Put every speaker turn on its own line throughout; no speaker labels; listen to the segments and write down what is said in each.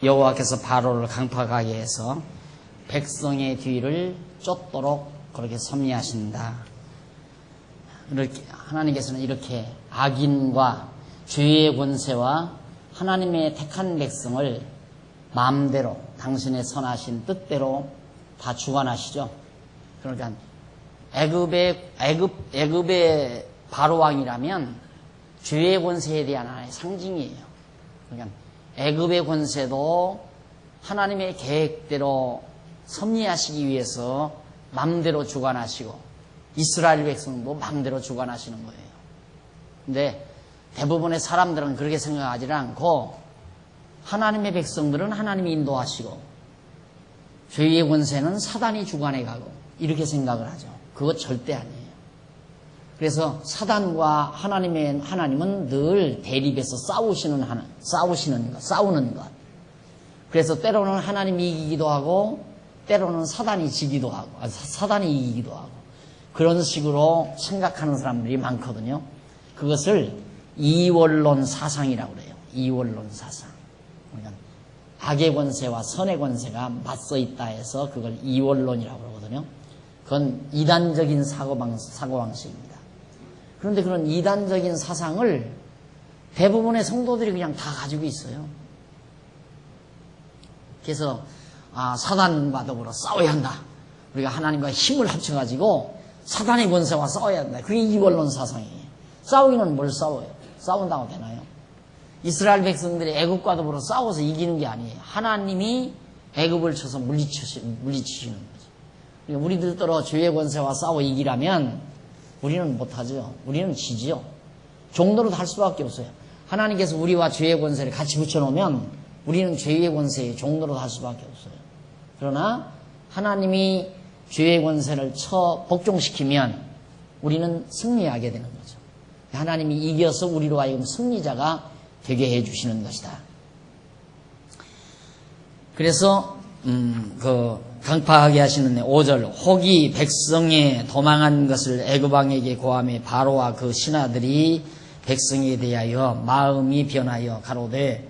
여호와께서 바로를 강팍하게 해서 백성의 뒤를 쫓도록 그렇게 섭리하신다. 이렇게 하나님께서는 이렇게 악인과 죄의 권세와 하나님의 택한 백성을 마음대로 당신의 선하신 뜻대로 다 주관하시죠. 그러니까 애굽의 바로 왕이라면 죄의 권세에 대한 하나의 상징이에요. 그러니까 애굽의 권세도 하나님의 계획대로 섭리하시기 위해서 마음대로 주관하시고 이스라엘 백성도 마음대로 주관하시는 거예요. 근데 대부분의 사람들은 그렇게 생각하지 않고 하나님의 백성들은 하나님이 인도하시고 죄의 권세는 사단이 주관해 가고 이렇게 생각을 하죠. 그거 절대 아니에요. 그래서 사단과 하나님은 늘 대립해서 싸우는 것. 그래서 때로는 하나님이 이기기도 하고 때로는 사단이 지기도 하고 사단이 이기기도 하고 그런 식으로 생각하는 사람들이 많거든요. 그것을 이원론 사상이라고 그래요. 이원론 사상. 그러니까 악의 권세와 선의 권세가 맞서 있다 해서 그걸 이원론이라고 그러거든요. 그건 이단적인 사고방식입니다. 그런데 그런 이단적인 사상을 대부분의 성도들이 그냥 다 가지고 있어요. 그래서 사단과 더불어 싸워야 한다. 우리가 하나님과 힘을 합쳐가지고 사단의 권세와 싸워야 한다. 그게 이원론 사상이에요. 싸우기는 뭘 싸워요? 싸운다고 되나요? 이스라엘 백성들이 애굽과 더불어 싸워서 이기는 게 아니에요. 하나님이 애굽을 쳐서 물리치시는 거죠. 그러니까 우리들더러 죄의 권세와 싸워 이기라면 우리는 못하죠. 우리는 지지요. 종노릇 할 수밖에 없어요. 하나님께서 우리와 죄의 권세를 같이 붙여놓으면 우리는 죄의 권세에 종노릇 할 수밖에 없어요. 그러나 하나님이 죄의 권세를 복종시키면 우리는 승리하게 되는 거죠. 하나님이 이겨서 우리로 하여금 승리자가 되게 해주시는 것이다. 그래서 강팍하게 하시는 5절 혹이 백성에 도망한 것을 애굽왕에게 고하며 바로와 그 신하들이 백성에 대하여 마음이 변하여 가로되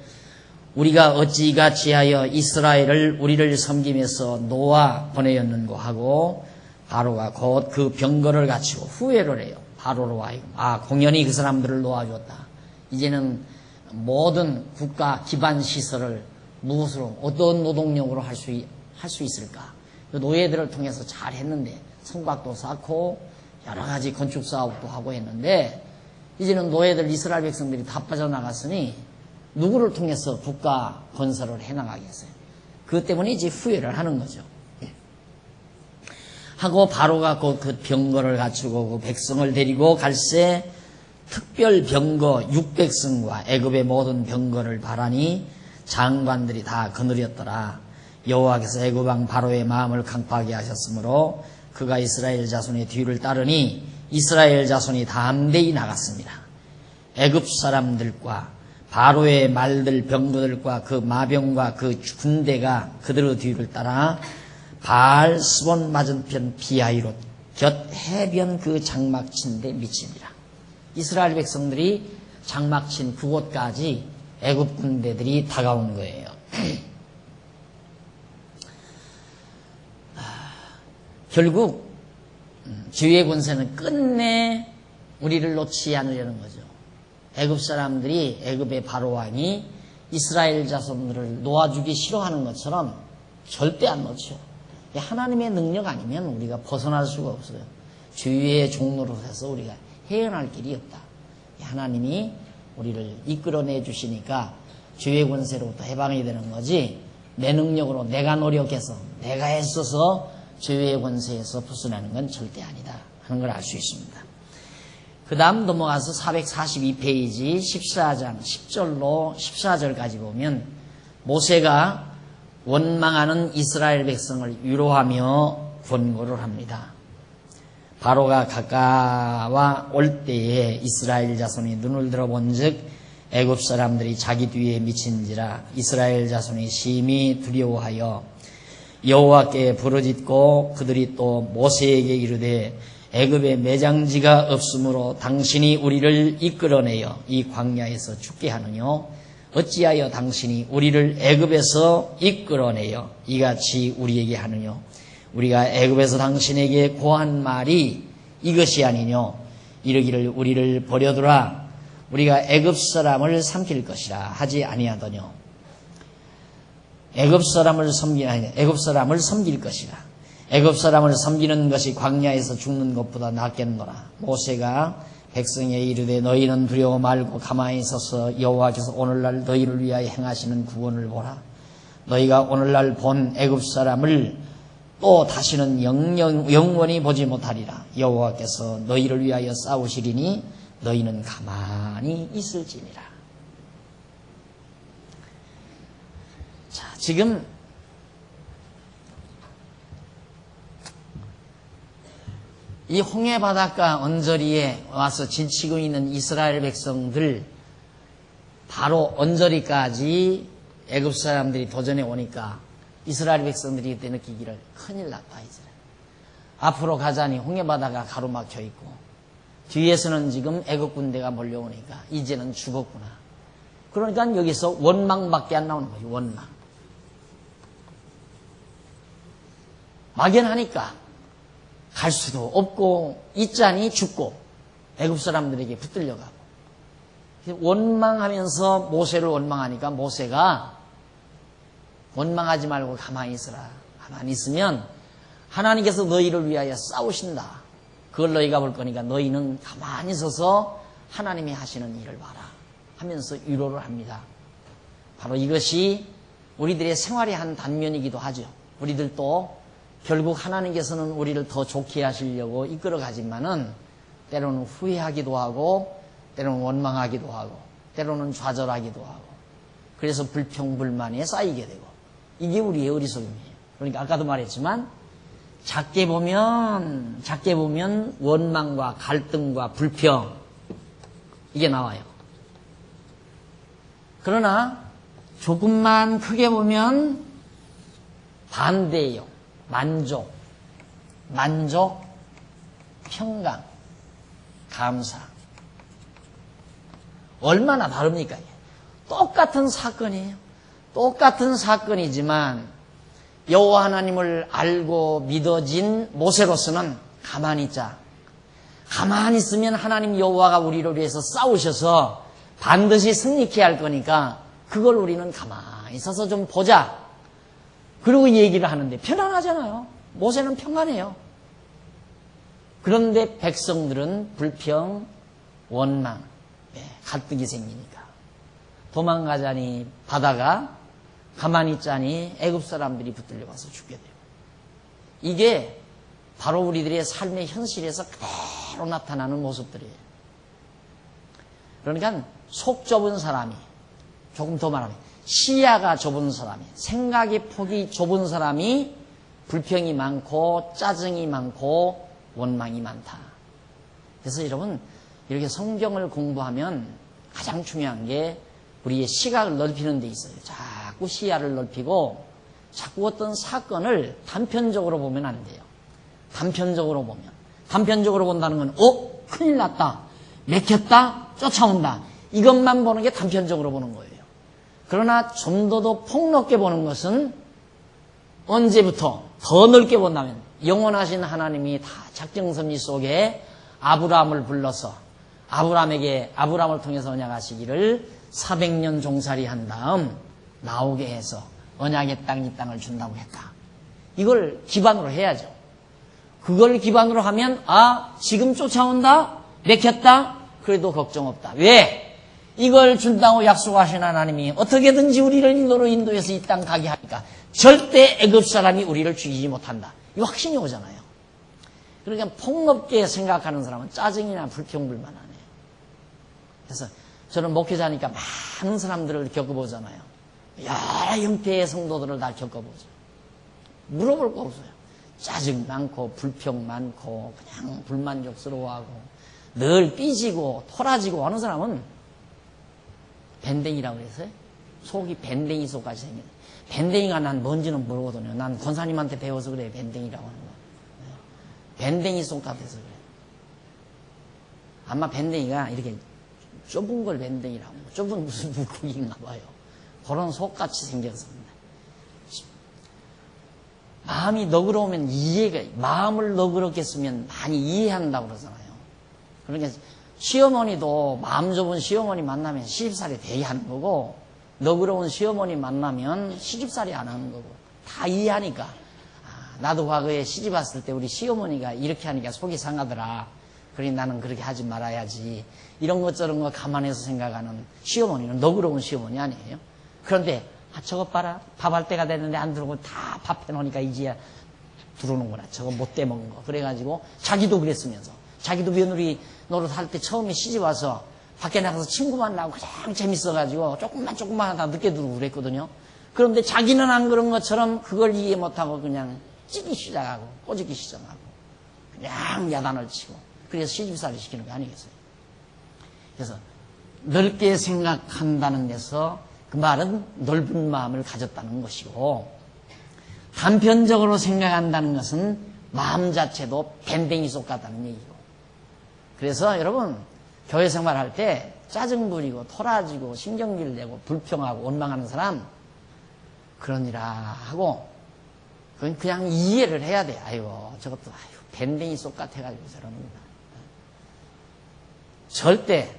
우리가 어찌 이같이 하여 이스라엘을 우리를 섬기면서 놓아 보내었는고 하고 바로가 곧 그 병거를 갖추고 후회를 해요. 바로로 하여금 공연히 그 사람들을 놓아줬다. 이제는 모든 국가 기반 시설을 무엇으로 어떤 노동력으로 할 수 있을까? 그 노예들을 통해서 잘 했는데 성곽도 쌓고 여러 가지 건축 사업도 하고 했는데 이제는 노예들 이스라엘 백성들이 다 빠져나갔으니 누구를 통해서 국가 건설을 해나가겠어요? 그것 때문에 이제 후회를 하는 거죠. 하고 바로가 곧 그 병거를 갖추고 그 백성을 데리고 갈새 특별 병거 600승과 애굽의 모든 병거를 바라니 장관들이 다 거느렸더라. 여호와께서 애굽 왕 바로의 마음을 강팍하게 하셨으므로 그가 이스라엘 자손의 뒤를 따르니 이스라엘 자손이 담대히 나갔습니다. 애굽 사람들과 바로의 말들 병거들과 그 마병과 그 군대가 그들의 뒤를 따라 바알 스본 맞은편 비하이롯 곁 해변 그 장막친 데 미치니라. 이스라엘 백성들이 장막친 그곳까지 애굽 군대들이 다가온 거예요. 결국 죄의 권세는 끝내 우리를 놓지 않으려는 거죠. 애굽 사람들이 애굽의 바로 왕이 이스라엘 자손들을 놓아주기 싫어하는 것처럼 절대 안 놓죠. 하나님의 능력 아니면 우리가 벗어날 수가 없어요. 죄의 종노릇해서 우리가 헤어날 길이 없다. 하나님이 우리를 이끌어내 주시니까 죄의 권세로부터 해방이 되는 거지 내 능력으로 내가 노력해서 내가 애써서 죄의 권세에서 벗어나는 건 절대 아니다 하는 걸 알 수 있습니다. 그 다음 넘어가서 442페이지 14장 10절로 14절까지 보면 모세가 원망하는 이스라엘 백성을 위로하며 권고를 합니다. 바로가 가까워 올 때에 이스라엘 자손이 눈을 들어본 즉 애굽 사람들이 자기 뒤에 미친지라 이스라엘 자손이 심히 두려워하여 여호와께 부르짖고 그들이 또 모세에게 이르되 애굽에 매장지가 없으므로 당신이 우리를 이끌어내어 이 광야에서 죽게 하느뇨 어찌하여 당신이 우리를 애굽에서 이끌어내어 이같이 우리에게 하느뇨? 우리가 애굽에서 당신에게 고한 말이 이것이 아니뇨? 이르기를 우리를 버려두라. 우리가 애굽 사람을 삼킬 것이라 하지 아니하더뇨? 애굽 사람을 섬길 것이라. 애굽 사람을 섬기는 것이 광야에서 죽는 것보다 낫겠노라. 모세가 백성에 이르되 너희는 두려워 말고 가만히 서서 여호와께서 오늘날 너희를 위하여 행하시는 구원을 보라. 너희가 오늘날 본 애굽 사람을 또 다시는 영원히 보지 못하리라. 여호와께서 너희를 위하여 싸우시리니 너희는 가만히 있을지니라. 자, 지금 이 홍해 바닷가 언저리에 와서 지치고 있는 이스라엘 백성들, 바로 언저리까지 애굽 사람들이 도전해 오니까 이스라엘 백성들이 그때 느끼기를 큰일 났다 이제. 앞으로 가자니 홍해 바다가 가로막혀 있고 뒤에서는 지금 애굽 군대가 몰려오니까 이제는 죽었구나. 그러니까 여기서 원망밖에 안 나오는 거죠. 원망. 막연하니까 갈 수도 없고 있자니 죽고 애굽 사람들에게 붙들려가고 원망하면서 모세를 원망하니까 모세가 원망하지 말고 가만히 있으라. 가만히 있으면 하나님께서 너희를 위하여 싸우신다. 그걸 너희가 볼 거니까 너희는 가만히 서서 하나님이 하시는 일을 봐라 하면서 위로를 합니다. 바로 이것이 우리들의 생활의 한 단면이기도 하죠. 우리들도 결국 하나님께서는 우리를 더 좋게 하시려고 이끌어가지만은 때로는 후회하기도 하고 때로는 원망하기도 하고 때로는 좌절하기도 하고 그래서 불평불만이 쌓이게 되고 이게 우리의 어리석음이에요. 그러니까 아까도 말했지만 작게 보면 원망과 갈등과 불평 이게 나와요. 그러나 조금만 크게 보면 반대예요. 만족, 평강, 감사. 얼마나 다릅니까? 똑같은 사건이에요. 똑같은 사건이지만 여호와 하나님을 알고 믿어진 모세로서는 가만히 있자. 가만히 있으면 하나님 여호와가 우리를 위해서 싸우셔서 반드시 승리케 할 거니까 그걸 우리는 가만히 있어서 좀 보자. 그리고 얘기를 하는데 편안하잖아요. 모세는 평안해요. 그런데 백성들은 불평, 원망, 갈등이 생기니까 도망가자니 바다가 가만히 있자니 애굽 사람들이 붙들려가서 죽게 돼요. 이게 바로 우리들의 삶의 현실에서 그대로 나타나는 모습들이에요. 그러니까 속 좁은 사람이, 조금 더 말하면 시야가 좁은 사람이, 생각의 폭이 좁은 사람이 불평이 많고 짜증이 많고 원망이 많다. 그래서 여러분 이렇게 성경을 공부하면 가장 중요한 게 우리의 시각을 넓히는 데 있어요. 자꾸 시야를 넓히고 자꾸 어떤 사건을 단편적으로 보면 안 돼요. 단편적으로 본다는 건 큰일 났다, 맥혔다, 쫓아온다, 이것만 보는 게 단편적으로 보는 거예요. 그러나 좀 더 폭넓게 보는 것은 언제부터 더 넓게 본다면 영원하신 하나님이 다 작정섭리 속에 아브라함을 불러서 아브라함을 통해서 언약하시기를 400년 종살이 한 다음 나오게 해서 언약의 땅, 이 땅을 준다고 했다. 이걸 기반으로 해야죠. 그걸 기반으로 하면 지금 쫓아온다, 맥혔다, 그래도 걱정 없다. 왜? 이걸 준다고 약속하신 하나님이 어떻게든지 우리를 인도해서 이 땅 가게 하니까 절대 애굽 사람이 우리를 죽이지 못한다. 이 확신이 오잖아요. 그러니까 폭넓게 생각하는 사람은 짜증이나 불평불만 안 해요. 그래서 저는 목회자니까 많은 사람들을 겪어보잖아요. 여러 형태의 성도들을 다 겪어보죠. 물어볼 거 없어요. 짜증 많고 불평 많고 그냥 불만족스러워하고 늘 삐지고 토라지고 하는 사람은 밴댕이라고 그랬어요. 속이 밴댕이 속까지 생겼네. 밴댕이가 난 뭔지는 모르거든요. 난 권사님한테 배워서 그래. 밴댕이라고 하는 거. 밴댕이 속 같아서 그래. 아마 밴댕이가 이렇게 좁은 걸 밴댕이라고. 좁은 무슨 물고기인가 봐요. 그런 속같이 생겼습니다. 마음이 너그러우면 마음을 너그럽게 쓰면 많이 이해한다고 그러잖아요. 그러니까 시어머니도 마음 좁은 시어머니 만나면 시집살이 되게 하는 거고, 너그러운 시어머니 만나면 시집살이 안 하는 거고, 다 이해하니까. 나도 과거에 시집 왔을 때 우리 시어머니가 이렇게 하니까 속이 상하더라. 그러니 나는 그렇게 하지 말아야지. 이런 것 저런 거 감안해서 생각하는 시어머니는 너그러운 시어머니 아니에요. 그런데 저것 봐라. 밥할 때가 됐는데 안 들어오고 다 밥 해놓으니까 이제야 들어오는구나. 저거 못돼 먹은 거. 그래가지고 자기도 그랬으면서, 자기도 며느리 노릇할 때 처음에 시집 와서 밖에 나가서 친구 만나고 그냥 재밌어가지고 조금만 하다 늦게 들어오고 그랬거든요. 그런데 자기는 안 그런 것처럼 그걸 이해 못하고 그냥 찌기 시작하고 꼬집기 시작하고 그냥 야단을 치고, 그래서 시집살이 시키는 거 아니겠어요? 그래서 넓게 생각한다는 데서 그 말은 넓은 마음을 가졌다는 것이고, 단편적으로 생각한다는 것은 마음 자체도 밴댕이 속 같다는 얘기고. 그래서 여러분, 교회 생활할 때 짜증 부리고 토라지고 신경질 내고 불평하고 원망하는 사람, 그러니라 하고 그건 그냥 이해를 해야 돼. 아이고 저것도 밴댕이 속 같아가지고 저러는구나. 절대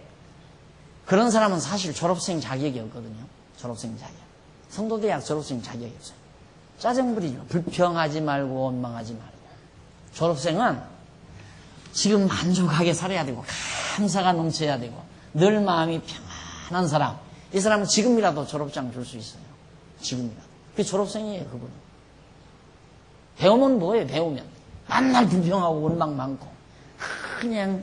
그런 사람은 사실 졸업생 자격이 없거든요. 졸업생 자격. 성도대학 졸업생 자격이 없어요. 짜증 부리지 말고, 불평하지 말고, 원망하지 말고. 졸업생은 지금 만족하게 살아야 되고, 감사가 넘쳐야 되고, 늘 마음이 평안한 사람. 이 사람은 지금이라도 졸업장 줄 수 있어요. 지금이라도. 그게 졸업생이에요, 그분은. 배우면 뭐예요, 배우면. 맨날 불평하고, 원망 많고. 그냥,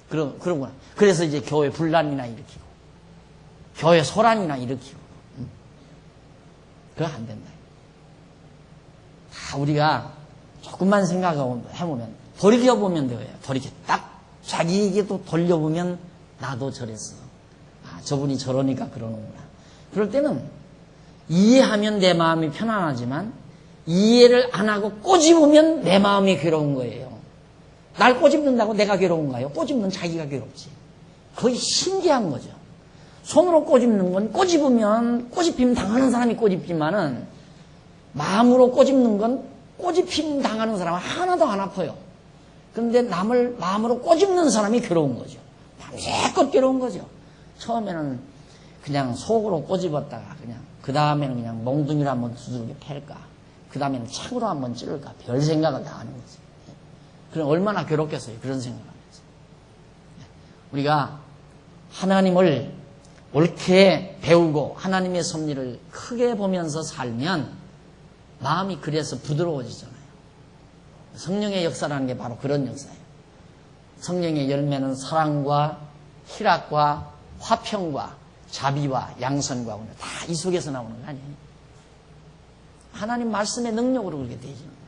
그러구나. 그래서 이제 교회 분란이나 일으키고, 교회 소란이나 일으키고, 그거 안 된다. 다 우리가 조금만 생각해보면, 돌이켜보면 돼요. 딱 자기에게도 돌려보면 나도 저랬어. 저분이 저러니까 그러는구나. 그럴 때는 이해하면 내 마음이 편안하지만, 이해를 안 하고 꼬집으면 내 마음이 괴로운 거예요. 날 꼬집는다고 내가 괴로운가요? 꼬집는 자기가 괴롭지. 거의 신기한 거죠. 손으로 꼬집는 건 꼬집으면 꼬집힘 당하는 사람이 꼬집지만은, 마음으로 꼬집는 건 꼬집힘 당하는 사람은 하나도 안 아파요. 그런데 남을 마음으로 꼬집는 사람이 괴로운 거죠. 밤새껏 괴로운 거죠. 처음에는 그냥 속으로 꼬집었다가 그냥 그 다음에는 그냥 몽둥이로 한번 두들겨 팰까, 그 다음에는 창으로 한번 찌를까, 별 생각을 다 하는 거죠. 그럼 얼마나 괴롭겠어요. 그런 생각을 하면서. 우리가 하나님을 옳게 배우고 하나님의 섭리를 크게 보면서 살면 마음이 그래서 부드러워지잖아요. 성령의 역사라는 게 바로 그런 역사예요. 성령의 열매는 사랑과 희락과 화평과 자비와 양선과 오늘 다 이 속에서 나오는 거 아니에요. 하나님 말씀의 능력으로 그렇게 되어지는 거예요.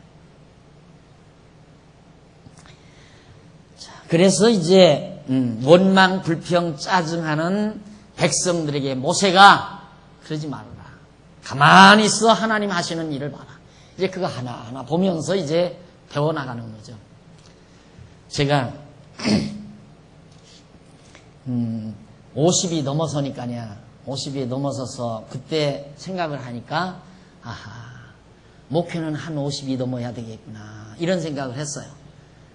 자, 그래서 이제 원망, 불평, 짜증하는 백성들에게 모세가 그러지 말아라. 가만히 있어 하나님 하시는 일을 봐라. 이제 그거 하나하나 보면서 이제 배워나가는 거죠. 제가 50이 넘어서니까요. 50이 넘어서서 그때 생각을 하니까 목회는 한 50이 넘어야 되겠구나 이런 생각을 했어요.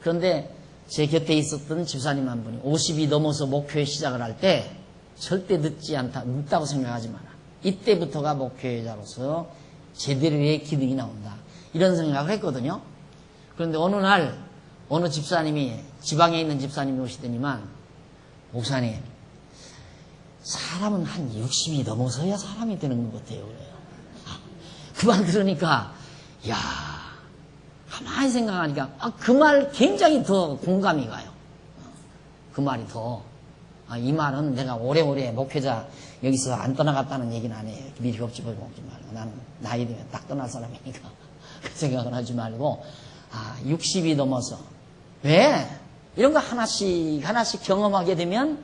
그런데 제 곁에 있었던 집사님 한 분이 50이 넘어서 목회 시작을 할 때 절대 늦다고 생각하지 마라. 이때부터가 목회자로서 제대로의 기능이 나온다. 이런 생각을 했거든요. 그런데 어느 날 어느 집사님이, 지방에 있는 집사님이 오시더니만, 목사님, 사람은 한 60이 넘어서야 사람이 되는 것 같아요. 그래요. 그 말 들으니까 야, 가만히 생각하니까 그 말 굉장히 더 공감이 가요. 그 말이 더 이 말은 내가 오래오래 목회자 여기서 안 떠나갔다는 얘기는 아니에요. 미리 겁지 보지 말고 나는 나이 되면 딱 떠날 사람이니까 그 생각은 하지 말고 60이 넘어서 왜? 이런 거 하나씩 경험하게 되면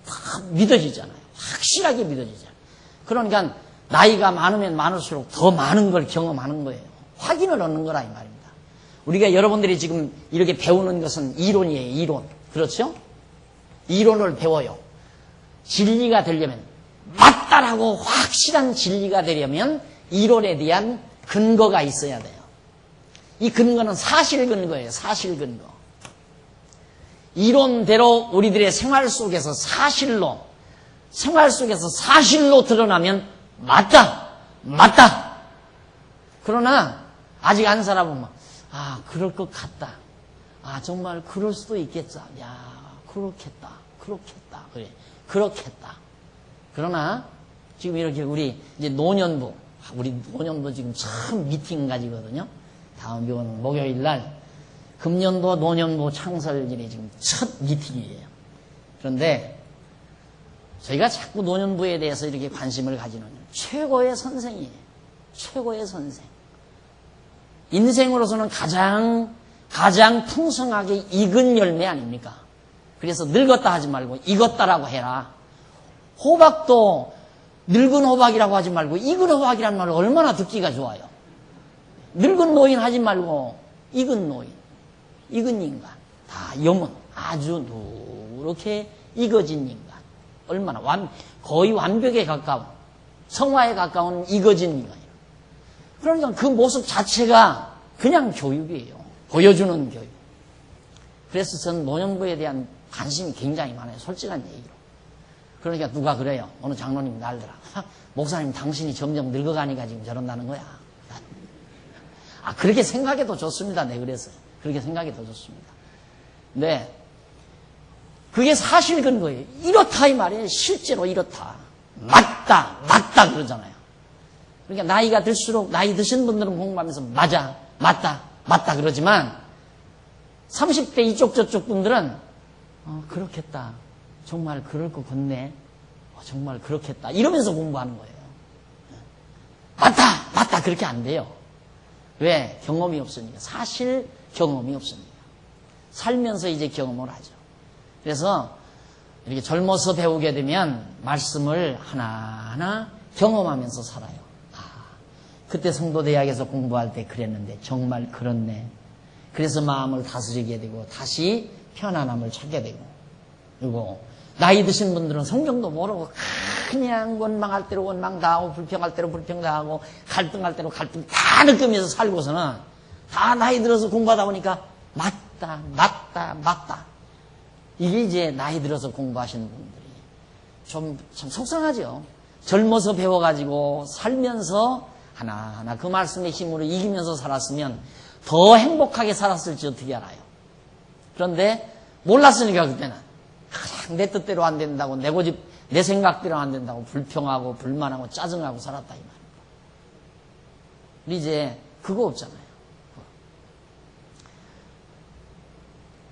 다 믿어지잖아요. 확실하게 믿어지잖아요. 그러니까 나이가 많으면 많을수록 더 많은 걸 경험하는 거예요. 확인을 얻는 거라 이 말입니다. 우리가 여러분들이 지금 이렇게 배우는 것은 이론이에요. 이론. 그렇죠? 이론을 배워요. 진리가 되려면, 맞다라고 확실한 진리가 되려면 이론에 대한 근거가 있어야 돼요. 이 근거는 사실 근거예요. 사실 근거. 이론대로 우리들의 생활 속에서 사실로 드러나면 맞다. 그러나 아직 안 살아보면 그럴 것 같다. 정말 그럴 수도 있겠다. 야, 그렇겠다. 그래, 그렇겠다. 그러나 지금 이렇게 우리 이제 노년부 지금 처음 미팅 가지거든요. 다음 이번 목요일 날 금년도 노년부 창설일이 지금 첫 미팅이에요. 그런데 저희가 자꾸 노년부에 대해서 이렇게 관심을 가지는 최고의 선생이에요. 최고의 선생. 인생으로서는 가장 풍성하게 익은 열매 아닙니까? 그래서 늙었다 하지 말고 익었다라고 해라. 호박도 늙은 호박이라고 하지 말고 익은 호박이라는 말을 얼마나 듣기가 좋아요. 늙은 노인 하지 말고 익은 노인, 익은 인간, 다 영혼, 아주 누렇게 익어진 인간. 얼마나 거의 완벽에 가까운, 성화에 가까운 익어진 인간이에요. 그러니까 그 모습 자체가 그냥 교육이에요. 보여주는 교육. 그래서 전 노년부에 대한 관심이 굉장히 많아요. 솔직한 얘기로. 그러니까 누가 그래요. 어느 장로님이 날더라. 목사님 당신이 점점 늙어가니까 지금 저런다는 거야. 그렇게 생각해도 좋습니다. 네, 그래서 그렇게 생각해도 좋습니다. 네, 그게 사실 근거예요. 이렇다 이 말이에요. 실제로 이렇다. 맞다 그러잖아요. 그러니까 나이가 들수록 나이 드신 분들은 공부하면서 맞다 그러지만 30대 이쪽 저쪽 분들은 그렇겠다. 정말 그럴 것 같네. 정말 그렇겠다. 이러면서 공부하는 거예요. 맞다 그렇게 안 돼요. 왜? 경험이 없으니까. 사실 경험이 없으니까. 살면서 이제 경험을 하죠. 그래서 이렇게 젊어서 배우게 되면 말씀을 하나하나 경험하면서 살아요. 그때 성도대학에서 공부할 때 그랬는데 정말 그렇네. 그래서 마음을 다스리게 되고 다시 편안함을 찾게 되고, 그리고 나이 드신 분들은 성경도 모르고 그냥 원망할 대로 원망 당하고 불평할 대로 불평 당하고 갈등할 대로 갈등 다 느끼면서 살고서는 다 나이 들어서 공부하다 보니까 맞다. 이게 이제 나이 들어서 공부하시는 분들이 참 속상하죠. 젊어서 배워가지고 살면서 하나하나 그 말씀의 힘으로 이기면서 살았으면 더 행복하게 살았을지 어떻게 알아요. 그런데 몰랐으니까 그때는 그냥 내 뜻대로 안 된다고, 내 고집, 내 생각대로 안 된다고 불평하고 불만하고 짜증하고 살았다 이 말입니다. 우리 이제 그거 없잖아요.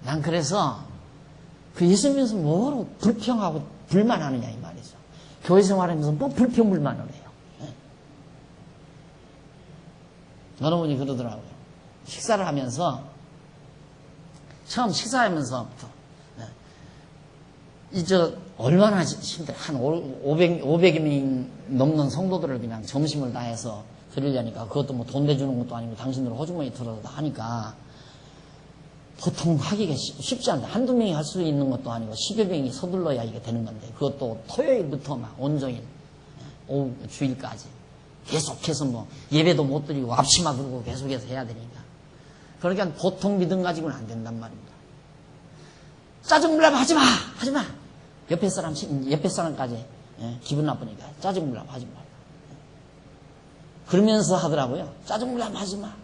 난 그래서 그 예수님께서 뭐로 불평하고 불만하느냐 이 말이죠. 교회 생활하면서 뭐 불평 불만을 해요. 어느 분이 그러더라고요. 식사를 하면서 처음 식사하면서부터 얼마나 힘들어. 한 500명 넘는 성도들을 그냥 점심을 다 해서 드리려니까 그것도 뭐 돈 내주는 것도 아니고 당신들 호주머니 털어서 다 하니까 보통 하기가 쉽지 않다. 한두 명이 할 수 있는 것도 아니고 10여 명이 서둘러야 이게 되는 건데 그것도 토요일부터 막 온종일 오후 주일까지 계속해서 뭐 예배도 못 드리고 앞치마 들고 계속해서 해야 되니까 그러니까 보통 믿음 가지고는 안 된단 말입니다. 짜증물라면 하지 마. 옆에 사람까지 기분 나쁘니까 짜증물라면 하지 마. 그러면서 하더라고요. 짜증물라면 하지 마.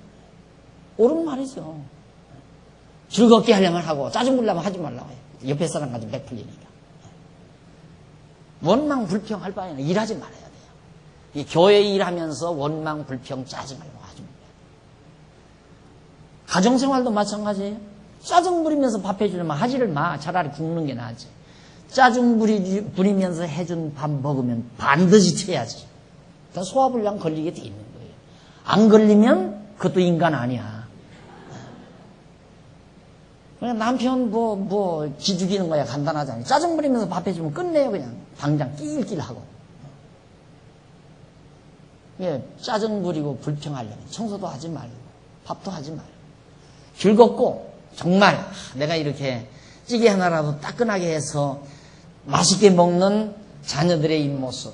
옳은 말이죠. 즐겁게 하려면 하고 짜증물라면 하지 말라고 해요. 옆에 사람까지 베풀리니까. 원망 불평할 바에는 일하지 말아야 돼요. 이 교회 일하면서 원망 불평 짜증 말고 하지 말아요. 가정생활도 마찬가지예요. 짜증 부리면서 밥 해주려면 하지를 마. 차라리 굶는 게 나지. 짜증 부리면서 해준 밥 먹으면 반드시 채야지. 그러니까 소화불량 걸리게 돼 있는 거예요. 안 걸리면 그것도 인간 아니야. 그냥 남편 기죽이는 거야 간단하잖아요. 짜증 부리면서 밥 해주면 끝내요. 그냥 당장 낄낄하고. 짜증 부리고 불평하려면 청소도 하지 말고 밥도 하지 말고 즐겁고 정말 내가 이렇게 찌개 하나라도 따끈하게 해서 맛있게 먹는 자녀들의 입모습,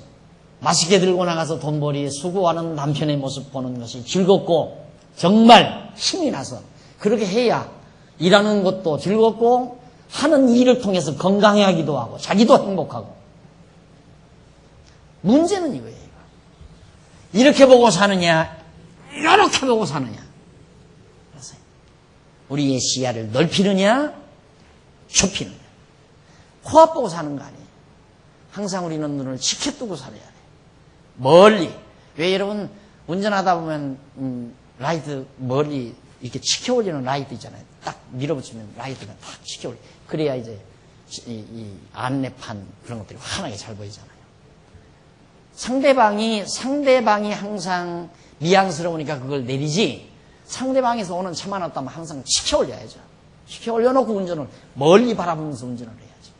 맛있게 들고 나가서 돈벌이 수고하는 남편의 모습 보는 것이 즐겁고 정말 힘이 나서 그렇게 해야 일하는 것도 즐겁고 하는 일을 통해서 건강하기도 하고 자기도 행복하고. 문제는 이거예요. 이렇게 보고 사느냐 이렇게 보고 사느냐. 그래서 우리의 시야를 넓히느냐 좁히느냐. 코앞 보고 사는 거 아니에요. 항상 우리는 눈을 지켜두고 살아야 돼요. 멀리. 왜 여러분 운전하다 보면 라이트 멀리 이렇게 치켜올리는 라이트 있잖아요. 딱 밀어붙이면 라이트가 딱 치켜올려. 그래야 이제 이 안내판 그런 것들이 환하게 잘 보이잖아요. 상대방이 항상 미안스러우니까 그걸 내리지, 상대방에서 오는 차만 왔다면 항상 치켜올려야죠. 치켜올려놓고 운전을 멀리 바라보면서 운전을 해야죠.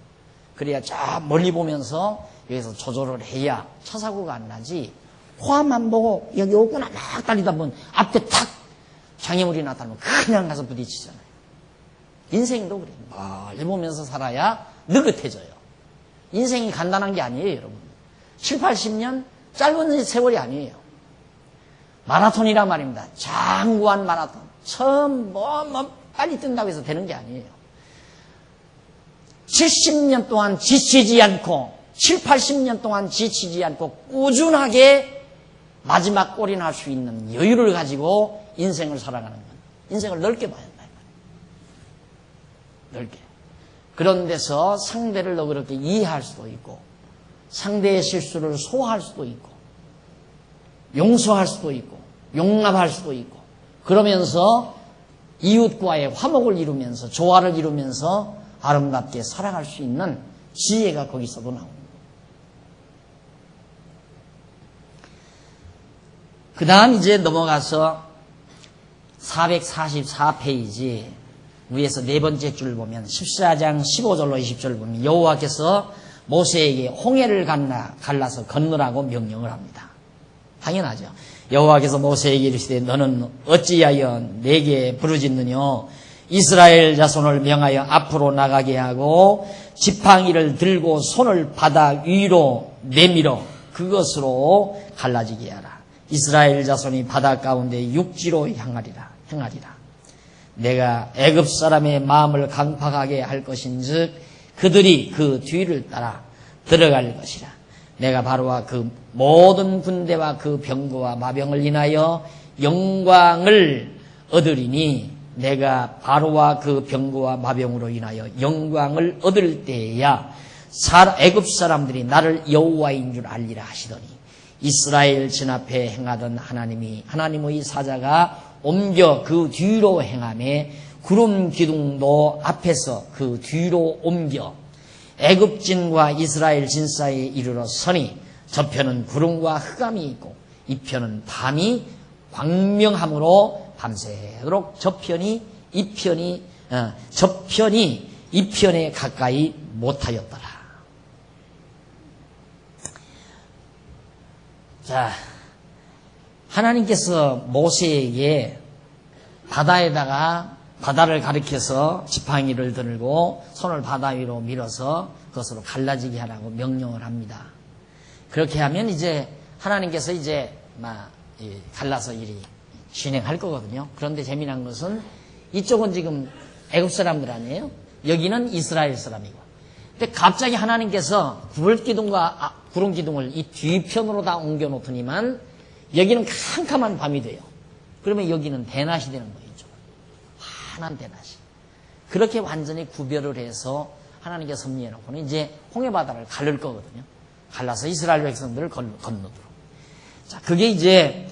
그래야 저 멀리 보면서 여기서 조절을 해야 차 사고가 안 나지. 코앞만 보고 여기 오구나 막 달리다 보면 앞에 탁 장애물이 나타나면 그냥 가서 부딪히잖아요. 인생도 그래요. 멀리 보면서 살아야 느긋해져요. 인생이 간단한 게 아니에요, 여러분. 7, 80년 짧은 세월이 아니에요. 마라톤이란 말입니다. 장구한 마라톤. 처음 빨리 뜬다고 해서 되는 게 아니에요. 70년 동안 지치지 않고 7, 80년 동안 지치지 않고 꾸준하게 마지막 골이 날 수 있는 여유를 가지고 인생을 살아가는 건 인생을 넓게 봐야 한다. 넓게. 그런 데서 상대를 너그럽게 이해할 수도 있고 상대의 실수를 소화할 수도 있고 용서할 수도 있고 용납할 수도 있고 그러면서 이웃과의 화목을 이루면서 조화를 이루면서 아름답게 살아갈 수 있는 지혜가 거기서도 나옵니다. 그 다음 이제 넘어가서 444페이지 위에서 네 번째 줄 보면 14장 15절로 20절 보면 여호와께서 모세에게 홍해를 갈라서 건너라고 명령을 합니다. 당연하죠. 여호와께서 모세에게 이르시되 너는 어찌하여 내게 부르짖느뇨 이스라엘 자손을 명하여 앞으로 나가게 하고 지팡이를 들고 손을 바다 위로 내밀어 그것으로 갈라지게 하라. 이스라엘 자손이 바다 가운데 육지로 행하리라. 내가 애굽 사람의 마음을 강팍하게 할 것인즉 그들이 그 뒤를 따라 들어갈 것이라. 내가 바로와 그 모든 군대와 그 병거와 마병을 인하여 영광을 얻으리니 내가 바로와 그 병거와 마병으로 인하여 영광을 얻을 때에야 애굽 사람들이 나를 여호와인 줄 알리라 하시더니 이스라엘 진 앞에 행하던 하나님의 사자가 옮겨 그 뒤로 행하매 구름 기둥도 앞에서 그 뒤로 옮겨 애굽진과 이스라엘 진 사이에 이르러 서니 저편은 구름과 흑암이 있고 이편은 밤이 광명함으로 밤새도록 저편이 이편에 가까이 못하였더라. 자, 하나님께서 모세에게 바다를 가리켜서 지팡이를 들고 손을 바다 위로 밀어서 그것으로 갈라지게 하라고 명령을 합니다. 그렇게 하면 이제 하나님께서 이제 갈라서 일이 진행할 거거든요. 그런데 재미난 것은 이쪽은 지금 애굽 사람들 아니에요? 여기는 이스라엘 사람이고. 근데 갑자기 하나님께서 불기둥과 구름 기둥을 이 뒤편으로 다 옮겨 놓더니만 여기는 캄캄한 밤이 돼요. 그러면 여기는 대낮이 되는 거예요. 환한 대낮이. 그렇게 완전히 구별을 해서 하나님께 섭리해 놓고는 이제 홍해바다를 가를 거거든요. 갈라서 이스라엘 백성들을 건너도록. 자, 그게 이제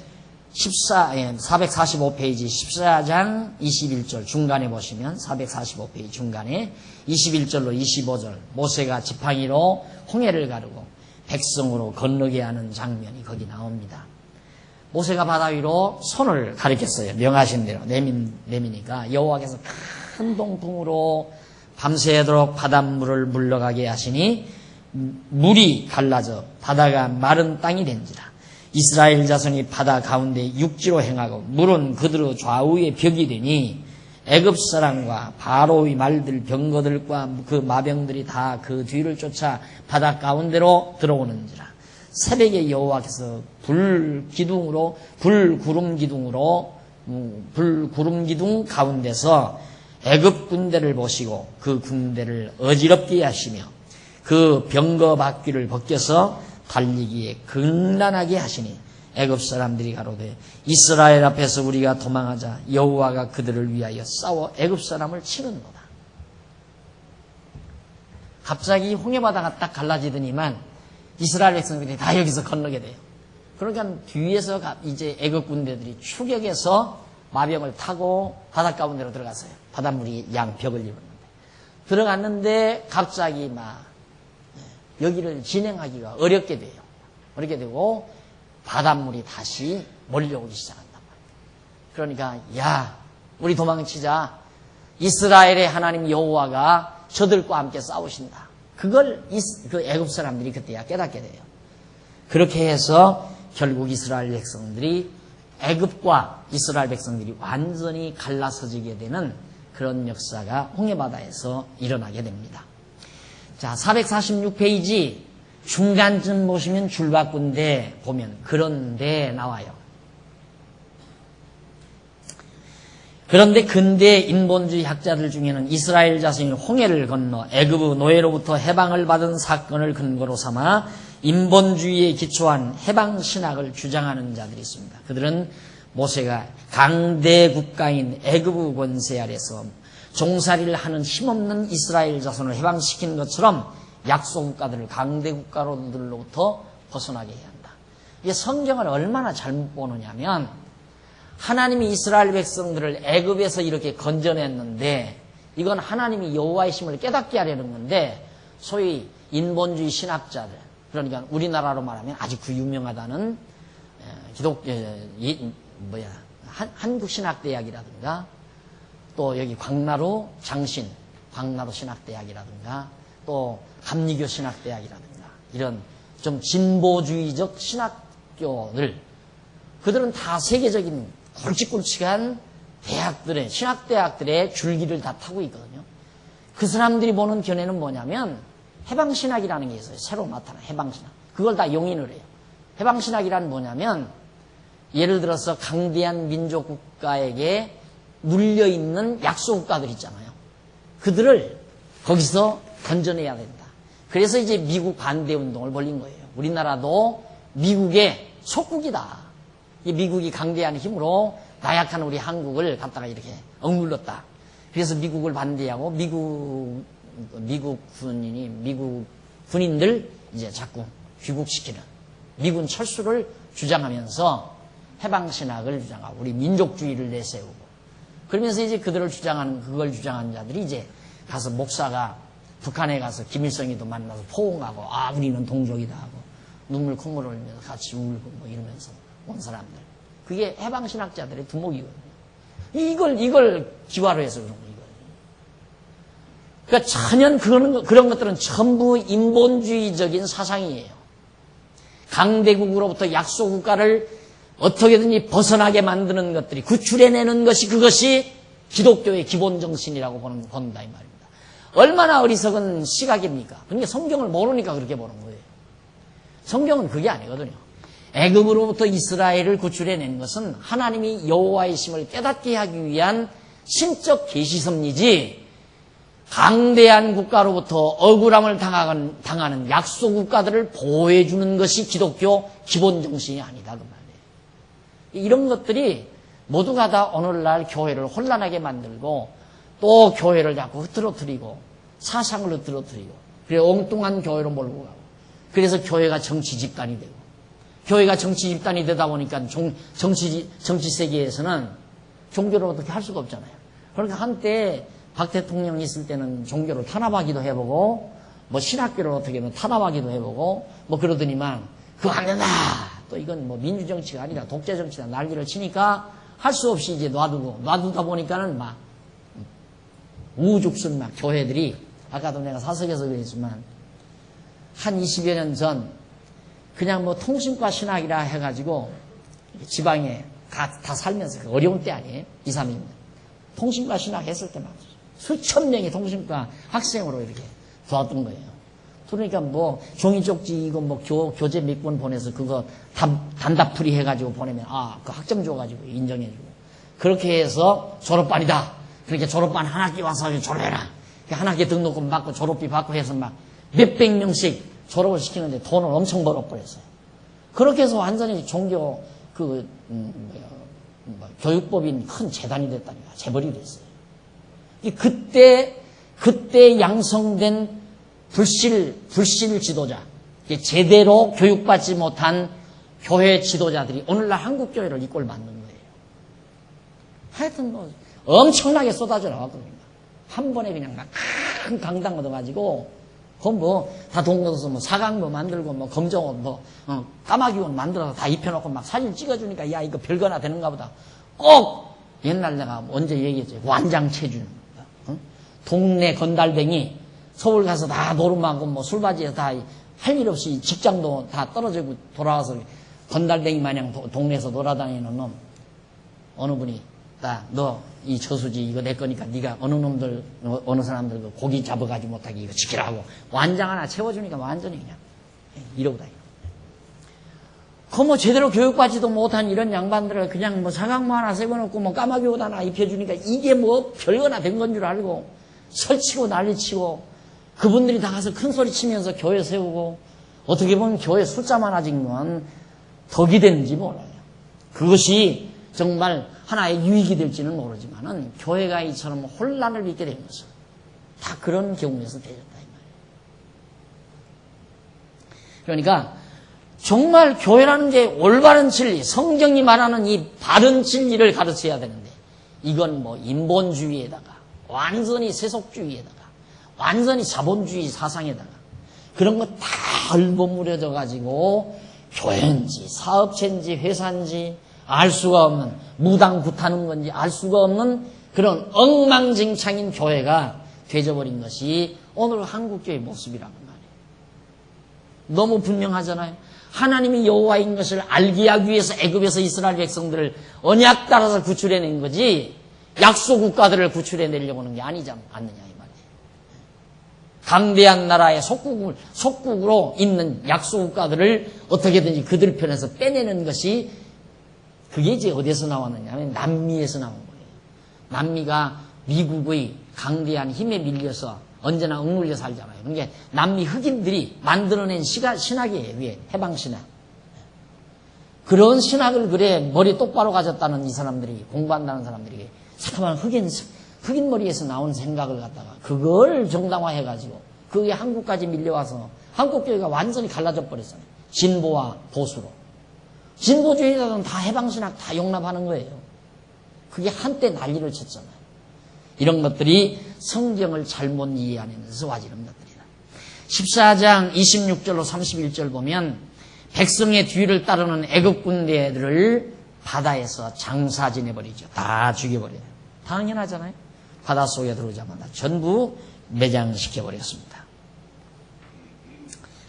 445페이지 14장 21절 중간에 보시면 445페이지 중간에 21절로 25절 모세가 지팡이로 홍해를 가르고 백성으로 건너게 하는 장면이 거기 나옵니다. 모세가 바다 위로 손을 가리켰어요. 명하신 대로 내미니까 여호와께서 큰 동풍으로 밤새도록 바닷물을 물러가게 하시니 물이 갈라져 바다가 마른 땅이 된지라. 이스라엘 자손이 바다 가운데 육지로 행하고 물은 그대로 좌우에 벽이 되니 애굽 사람과 바로의 말들, 병거들과 그 마병들이 다 그 뒤를 쫓아 바다 가운데로 들어오는지라. 새벽에 여호와께서 불구름 기둥 가운데서 애굽 군대를 보시고 그 군대를 어지럽게 하시며 그 병거 바퀴를 벗겨서 달리기에 극난하게 하시니 애굽 사람들이 가로되 이스라엘 앞에서 우리가 도망하자 여호와가 그들을 위하여 싸워 애굽 사람을 치는도다. 갑자기 홍해바다가 딱 갈라지더니만 이스라엘 백성들이 다 여기서 건너게 돼요. 그러니까 뒤에서 이제 애굽 군대들이 추격해서 마병을 타고 바다 가운데로 들어갔어요. 바닷물이 양벽을 이루는데 들어갔는데 갑자기 막 여기를 진행하기가 어렵게 돼요. 어렵게 되고 바닷물이 다시 몰려오기 시작한단 말이에요. 그러니까 야 우리 도망치자. 이스라엘의 하나님 여호와가 저들과 함께 싸우신다. 그걸 그 애굽 사람들이 그때야 깨닫게 돼요. 그렇게 해서 결국 이스라엘 백성들이 애굽과 이스라엘 백성들이 완전히 갈라서지게 되는 그런 역사가 홍해바다에서 일어나게 됩니다. 자, 446페이지 중간쯤 보시면 줄바꾼데 보면 그런데 나와요. 그런데 근대 인본주의 학자들 중에는 이스라엘 자신이 홍해를 건너 애굽의 노예로부터 해방을 받은 사건을 근거로 삼아 인본주의에 기초한 해방신학을 주장하는 자들이 있습니다. 그들은 모세가 강대 국가인 애굽의 권세 아래서 종살이를 하는 힘없는 이스라엘 자손을 해방시킨 것처럼 약소국가들을 강대국가로들로부터 벗어나게 해야 한다. 이게 성경을 얼마나 잘못 보느냐면 하나님이 이스라엘 백성들을 애굽에서 이렇게 건져냈는데 이건 하나님이 여호와의 힘을 깨닫게 하려는 건데 소위 인본주의 신학자들 그러니까 우리나라로 말하면 아주 그 유명하다는 한국신학대학이라든가 또 여기 광나루 장신 광나루 신학대학이라든가 또 감리교 신학대학이라든가 이런 좀 진보주의적 신학교들 그들은 다 세계적인 굵직굵직한 대학들의 신학대학들의 줄기를 다 타고 있거든요. 그 사람들이 보는 견해는 뭐냐면 해방신학이라는 게 있어요. 새로 나타난 해방신학. 그걸 다 용인을 해요. 해방신학이란 뭐냐면 예를 들어서 강대한 민족국가에게 눌려있는 약소국가들 있잖아요. 그들을 거기서 건져내야 된다. 그래서 이제 미국 반대운동을 벌린 거예요. 우리나라도 미국의 속국이다. 이 미국이 강대한 힘으로 나약한 우리 한국을 갖다가 이렇게 억눌렀다. 그래서 미국을 반대하고 미국 군인들 이제 자꾸 귀국시키는 미군 철수를 주장하면서 해방신학을 주장하고 우리 민족주의를 내세우고 그러면서 이제 그걸 주장한 자들이 이제 가서 목사가 북한에 가서 김일성이도 만나서 포옹하고 우리는 동족이다 하고 눈물 콧물을 흘리면서 같이 울고 뭐 이러면서 온 사람들. 그게 해방신학자들의 두목이거든요. 이걸 기화로 해서 그런 거예요. 그러니까 전혀 그런 것들은 전부 인본주의적인 사상이에요. 강대국으로부터 약소국가를 어떻게든지 벗어나게 만드는 것들이 구출해내는 그것이 기독교의 기본 정신이라고 본다 이 말입니다. 얼마나 어리석은 시각입니까? 그러니까 성경을 모르니까 그렇게 보는 거예요. 성경은 그게 아니거든요. 애굽으로부터 이스라엘을 구출해낸 것은 하나님이 여호와의 힘을 깨닫게 하기 위한 신적 계시섭리지 강대한 국가로부터 억울함을 당하는 약소국가들을 보호해주는 것이 기독교 기본 정신이 아니다 그 말이에요. 이런 것들이 모두가 다 오늘날 교회를 혼란하게 만들고 또 교회를 자꾸 흐트러뜨리고 사상을 흐트러뜨리고 그래 엉뚱한 교회로 몰고 가고 그래서 교회가 정치 집단이 되고 교회가 정치 집단이 되다 보니까 정치 세계에서는 종교를 어떻게 할 수가 없잖아요. 그러니까 한때 박 대통령이 있을 때는 종교를 탄압하기도 해보고 뭐 신학교를 어떻게든 탄압하기도 해보고 뭐 그러더니만 그거 안 된다. 또 이건 뭐 민주정치가 아니라 독재정치다 난리를 치니까 할 수 없이 이제 놔두다 보니까는 막 우죽순 막 교회들이 아까도 내가 사석에서 그랬지만 한 20여 년 전 그냥 뭐 통신과 신학이라 해가지고 지방에 다 살면서 그 어려운 때 아니에요? 2, 3년. 통신과 신학했을 때만 수천 명이 통신과 학생으로 이렇게 들어왔던 거예요. 그러니까 뭐 종이 쪽지 이거 뭐 교재 몇 권 보내서 그거 단답풀이 해가지고 보내면 그 학점 줘가지고 인정해주고 그렇게 해서 졸업반이다. 그러니까 졸업반 한 학기 와서 졸업해라. 한 학기 등록금 받고 졸업비 받고 해서 막 몇백 명씩 졸업을 시키는데 돈을 엄청 벌어버렸어요. 그렇게 해서 완전히 종교 교육법인 큰 재단이 됐다니까 재벌이 됐어요. 그때 양성된 불실 지도자, 제대로 교육받지 못한 교회 지도자들이 오늘날 한국교회를 이꼴 만든 거예요. 하여튼 뭐 엄청나게 쏟아져 나왔거든요. 한 번에 그냥 막 큰 강당 얻어가지고 그건 뭐 다 돈 걷어서 뭐 사강도 만들고 뭐 검정옷 뭐 까마귀 옷 만들어서 다 입혀놓고 막 사진 찍어주니까 야 이거 별거나 되는가 보다. 꼭 옛날 내가 언제 얘기했지 완장체준 동네 건달뱅이 서울 가서 다 노름하고 뭐 술바지에 다 할 일 없이 직장도 다 떨어지고 돌아와서 건달뱅이 마냥 동네에서 돌아다니는 놈 어느 분이 너 이 저수지 이거 내 거니까 네가 어느 사람들 그 고기 잡아가지 못하게 이거 지키라고 완장 하나 채워주니까 완전히 그냥 이러고 다니고. 그 뭐 제대로 교육받지도 못한 이런 양반들을 그냥 뭐 사각모 하나 세워놓고 뭐 까마귀 옷 하나 입혀주니까 이게 뭐 별거나 된 건 줄 알고 설치고 난리치고 그분들이 다 가서 큰 소리 치면서 교회 세우고 어떻게 보면 교회 숫자 많아진 건 덕이 됐는지 몰라요. 그것이 정말 하나의 유익이 될지는 모르지만은 교회가 이처럼 혼란을 빚게 된 것은 다 그런 경우에서 되었다 이 말이에요. 그러니까 정말 교회라는 게 올바른 진리, 성경이 말하는 이 바른 진리를 가르쳐야 되는데 이건 뭐 인본주의에다가 완전히 세속주의에다가 완전히 자본주의 사상에다가 그런 거 다 얼버무려져 가지고 교회인지 사업체인지 회사인지 알 수가 없는 무당 굿하는 건지 알 수가 없는 그런 엉망진창인 교회가 되어버린 것이 오늘 한국교회의 모습이라는 말이에요. 너무 분명하잖아요. 하나님이 여호와인 것을 알게 하기 위해서 애굽에서 이스라엘 백성들을 언약 따라서 구출해낸 거지 약소 국가들을 구출해내려고 하는 게 아니지 않느냐 이 말이에요. 강대한 나라의 속국으로 있는 약소 국가들을 어떻게든지 그들 편에서 빼내는 것이 그게 이제 어디서 나왔느냐 하면 남미에서 나온 거예요. 남미가 미국의 강대한 힘에 밀려서 언제나 억눌려 살잖아요. 그러니까 남미 흑인들이 만들어낸 신학이에요. 위에 해방신학. 그런 신학을 그래 머리 똑바로 가졌다는 이 사람들이 공부한다는 사람들이 잠깐만 흑인 머리에서 나온 생각을 갖다가 그걸 정당화해가지고 그게 한국까지 밀려와서 한국교회가 완전히 갈라져 버렸어요. 진보와 보수로. 진보주의자들은 다 해방신학 다 용납하는 거예요. 그게 한때 난리를 쳤잖아요. 이런 것들이 성경을 잘못 이해하면서 와지는 것들이다. 14장 26절로 31절 보면 백성의 뒤를 따르는 애국 군대들을 바다에서 장사 지내버리죠. 다 죽여버려요. 당연하잖아요. 바닷속에 들어오자마자 전부 매장시켜버렸습니다.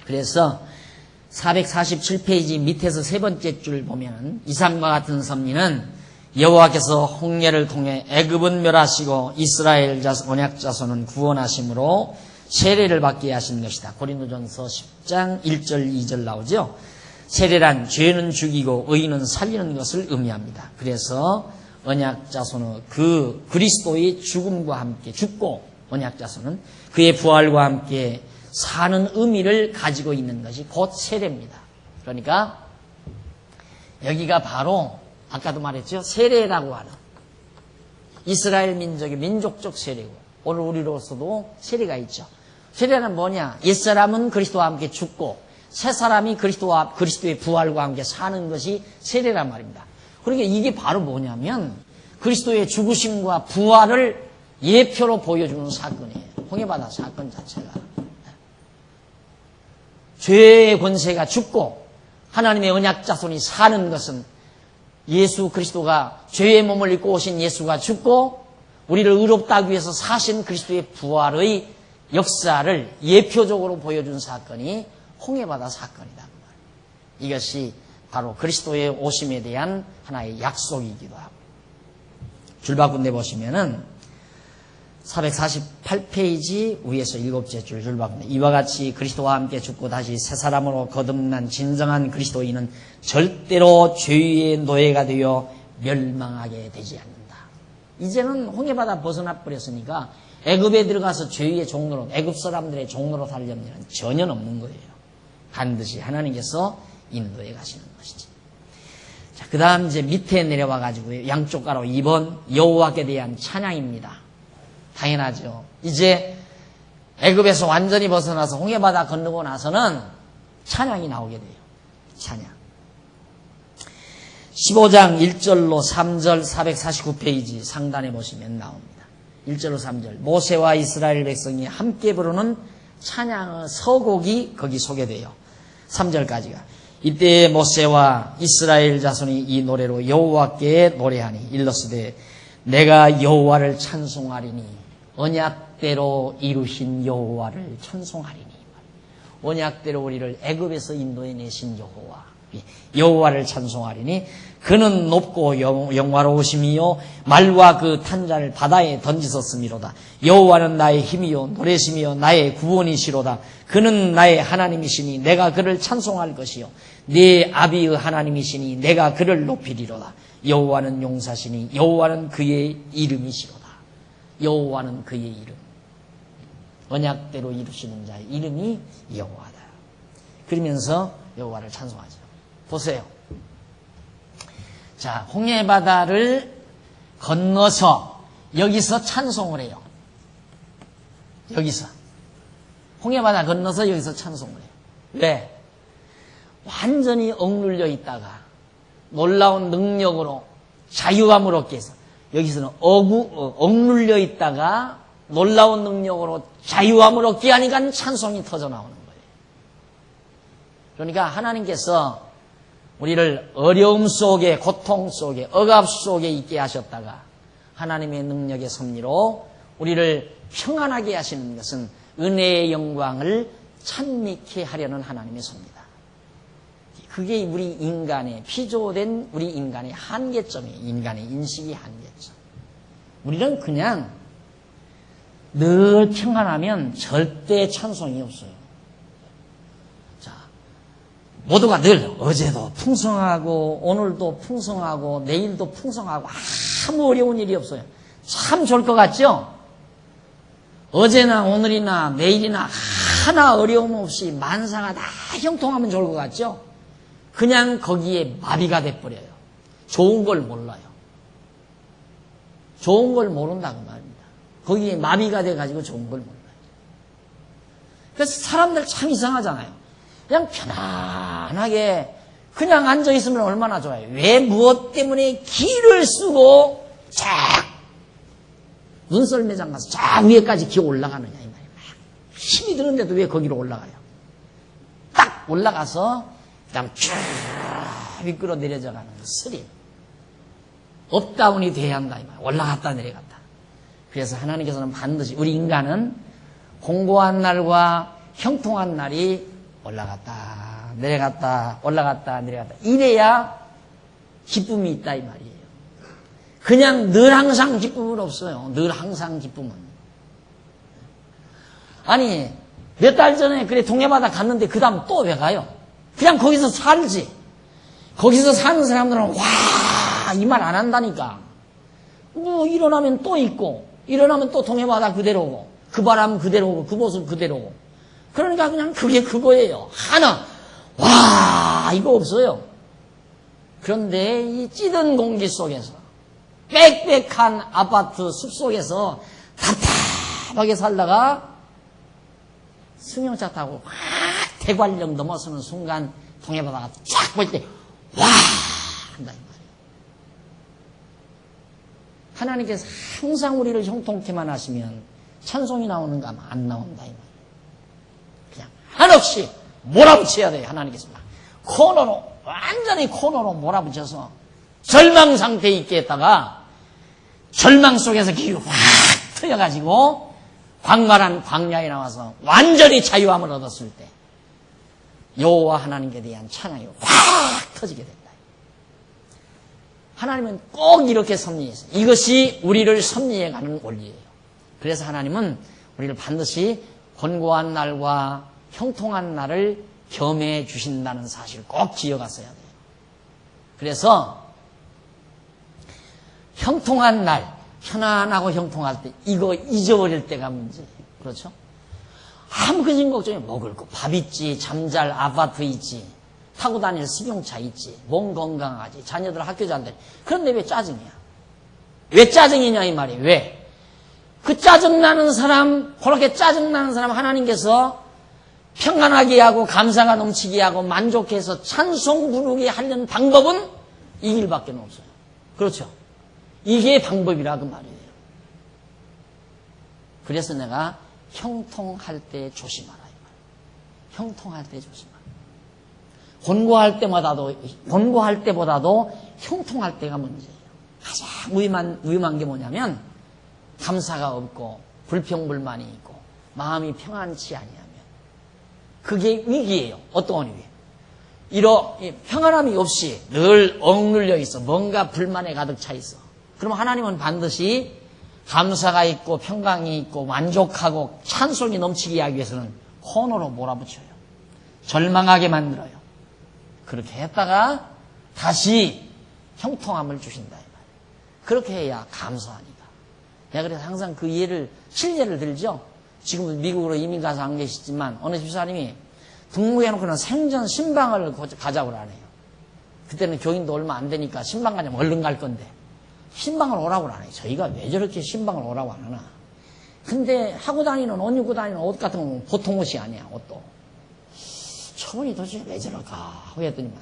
그래서 447페이지 밑에서 세 번째 줄 보면 이상과 같은 섭리는 여호와께서 홍해를 통해 애굽은 멸하시고 이스라엘 언약 자손은 구원하심으로 세례를 받게 하신 것이다. 고린도전서 10장 1절 2절 나오죠. 세례란 죄는 죽이고 의인은 살리는 것을 의미합니다. 그래서 언약 자손은 그 그리스도의 죽음과 함께 죽고 언약 자손은 그의 부활과 함께 사는 의미를 가지고 있는 것이 곧 세례입니다. 그러니까 여기가 바로 아까도 말했죠. 세례라고 하는 이스라엘 민족의 민족적 세례고 오늘 우리로서도 세례가 있죠. 세례는 뭐냐? 옛사람은 그리스도와 함께 죽고 새 사람이 그리스도의 부활과 함께 사는 것이 세례란 말입니다. 그러니까 이게 바로 뭐냐면 그리스도의 죽으심과 부활을 예표로 보여주는 사건이에요. 홍해바다 사건 자체가. 죄의 권세가 죽고 하나님의 언약 자손이 사는 것은 예수 그리스도가 죄의 몸을 입고 오신 예수가 죽고 우리를 의롭다 하기 위해서 사신 그리스도의 부활의 역사를 예표적으로 보여준 사건이 홍해바다 사건이다. 이것이 바로 그리스도의 오심에 대한 하나의 약속이기도 하고 줄바꾼데 보시면은 448페이지 위에서 7째 줄바꾼데 이와 같이 그리스도와 함께 죽고 다시 새 사람으로 거듭난 진정한 그리스도인은 절대로 죄의 노예가 되어 멸망하게 되지 않는다. 이제는 홍해바다 벗어나 버렸으니까 애굽에 들어가서 죄의 종로로 애굽 사람들의 종로로 살 염려는 전혀 없는 거예요. 반드시 하나님께서 인도해 가시는 것이지. 자, 그 다음 이제 밑에 내려와 가지고요. 양쪽 가로 2번 여호와께 대한 찬양입니다. 당연하죠. 이제 애굽에서 완전히 벗어나서 홍해바다 건너고 나서는 찬양이 나오게 돼요. 찬양. 15장 1절로 3절 449페이지 상단에 보시면 나옵니다. 1절로 3절 모세와 이스라엘 백성이 함께 부르는 찬양의 서곡이 거기 소개돼요. 3절까지가 이때 모세와 이스라엘 자손이 이 노래로 여호와께 노래하니 일러스되 내가 여호와를 찬송하리니 언약대로 이루신 여호와를 찬송하리니 언약대로 우리를 애굽에서 인도해 내신 여호와를 찬송하리니 그는 높고 영화로우심이요 말과 그 탄자를 바다에 던지셨음이로다. 여호와는 나의 힘이요 노래심이요 나의 구원이시로다. 그는 나의 하나님이시니 내가 그를 찬송할 것이요 네 아비의 하나님이시니 내가 그를 높이리로다. 여호와는 용사시니 여호와는 그의 이름이시로다. 여호와는 그의 이름. 언약대로 이루시는 자의 이름이 여호와다. 그러면서 여호와를 찬송하죠. 보세요. 자, 홍해바다를 건너서 여기서 찬송을 해요. 여기서. 홍해바다 건너서 여기서 찬송을 해요. 왜? 완전히 억눌려 있다가 놀라운 능력으로 자유함을 얻기 위해서 여기서는 억눌려 있다가 놀라운 능력으로 자유함을 얻게 하니까 찬송이 터져 나오는 거예요. 그러니까 하나님께서 우리를 어려움 속에 고통 속에 억압 속에 있게 하셨다가 하나님의 능력의 섭리로 우리를 평안하게 하시는 것은 은혜의 영광을 찬미케 하려는 하나님의 섭리다. 그게 우리 인간의 피조된 우리 인간의 한계점이에요. 인간의 인식이 한계점. 우리는 그냥 늘 평안하면 절대 찬송이 없어요. 자, 모두가 늘 어제도 풍성하고 오늘도 풍성하고 내일도 풍성하고 아무 어려운 일이 없어요. 참 좋을 것 같죠? 어제나 오늘이나 내일이나 하나 어려움 없이 만사가 다 형통하면 좋을 것 같죠? 그냥 거기에 마비가 돼버려요. 좋은 걸 몰라요. 좋은 걸 모른다고 말입니다. 거기에 마비가 돼가지고 좋은 걸 몰라요. 그래서 사람들 참 이상하잖아요. 그냥 편안하게 그냥 앉아있으면 얼마나 좋아요. 왜 무엇 때문에 기를 쓰고 쫙 눈썰 매장 가서 쫙 위에까지 기어 올라가느냐 이 말이에요. 힘이 드는데도 왜 거기로 올라가요? 딱 올라가서 그다음 쭉 미끄러 내려져가는 스릴. 업다운이 돼야 한다 이 말이에요. 올라갔다 내려갔다. 그래서 하나님께서는 반드시 우리 인간은 공고한 날과 형통한 날이 올라갔다 내려갔다 올라갔다 내려갔다 이래야 기쁨이 있다 이 말이에요. 그냥 늘 항상 기쁨은 없어요. 늘 항상 기쁨은. 아니 몇 달 전에 그래 동해바다 갔는데 그 다음 또 왜 가요? 그냥 거기서 살지. 거기서 사는 사람들은 와 이 말 안 한다니까. 뭐 일어나면 또 있고 일어나면 또 동해바다 그대로고 그 바람 그대로고 그 모습 그대로고 그러니까 그냥 그게 그거예요. 하나 와 이거 없어요. 그런데 이 찌든 공기 속에서 빽빽한 아파트 숲속에서 답답하게 살다가 승용차 타고 확 대관령 넘어서는 순간 동해바다가 쫙 보일 때 와 한다 이 말이에요. 하나님께서 항상 우리를 형통케만 하시면 찬송이 나오는가 하면 안 나온다 이 말이에요. 그냥 한없이 몰아붙여야 돼요. 하나님께서 막 코너로 완전히 코너로 몰아붙여서 절망 상태에 있게 했다가 절망 속에서 길이 확 트여가지고 광활한 광야에 나와서 완전히 자유함을 얻었을 때 여호와 하나님께 대한 찬양이 확 터지게 된다. 하나님은 꼭 이렇게 섭리했어요. 이것이 우리를 섭리해가는 원리예요. 그래서 하나님은 우리를 반드시 권고한 날과 형통한 날을 겸해 주신다는 사실을 꼭 기억하셔야 돼요. 그래서 형통한 날, 편안하고 형통할 때 이거 잊어버릴 때가 문제예요. 그렇죠? 아무 근심 걱정이 먹을 거, 밥 있지, 잠잘 아파트 있지, 타고 다닐 승용차 있지, 몸 건강하지, 자녀들 학교 잘 되지. 그런데 왜 짜증이야? 왜 짜증이냐 이 말이에요. 왜? 그 짜증나는 사람, 그렇게 짜증나는 사람 하나님께서 평안하게 하고 감사가 넘치게 하고 만족해서 찬송 부르게 하려는 방법은 이 길밖에 없어요. 그렇죠? 이게 방법이라 그 말이에요. 그래서 내가 형통할 때 조심하라 이 말이에요. 형통할 때 조심하라. 권고할 때보다도 형통할 때가 문제예요. 가장 위험한 게 뭐냐면 감사가 없고 불평불만이 있고 마음이 평안치 아니하면 그게 위기예요. 어떤 위기? 평안함이 없이 늘 억눌려 있어. 뭔가 불만에 가득 차 있어. 그럼 하나님은 반드시 감사가 있고 평강이 있고 만족하고 찬송이 넘치게 하기 위해서는 코너로 몰아붙여요. 절망하게 만들어요. 그렇게 했다가 다시 형통함을 주신다 이 말이에요. 그렇게 해야 감사하니까. 내가 그래서 항상 그 실례를 들죠. 지금 미국으로 이민 가서 안 계시지만 어느 집사님이 등록해놓고는 생전 신방을 가자고 하네요. 그때는 교인도 얼마 안 되니까 신방 가자면 얼른 갈 건데 신방을 오라고 하네요. 저희가 왜 저렇게 신방을 오라고 안 하나. 근데 하고 다니는 옷 입고 다니는 옷 같은 건 보통 옷이 아니야. 옷도. 저분이 도대체 왜 저럴까 하고 했더니만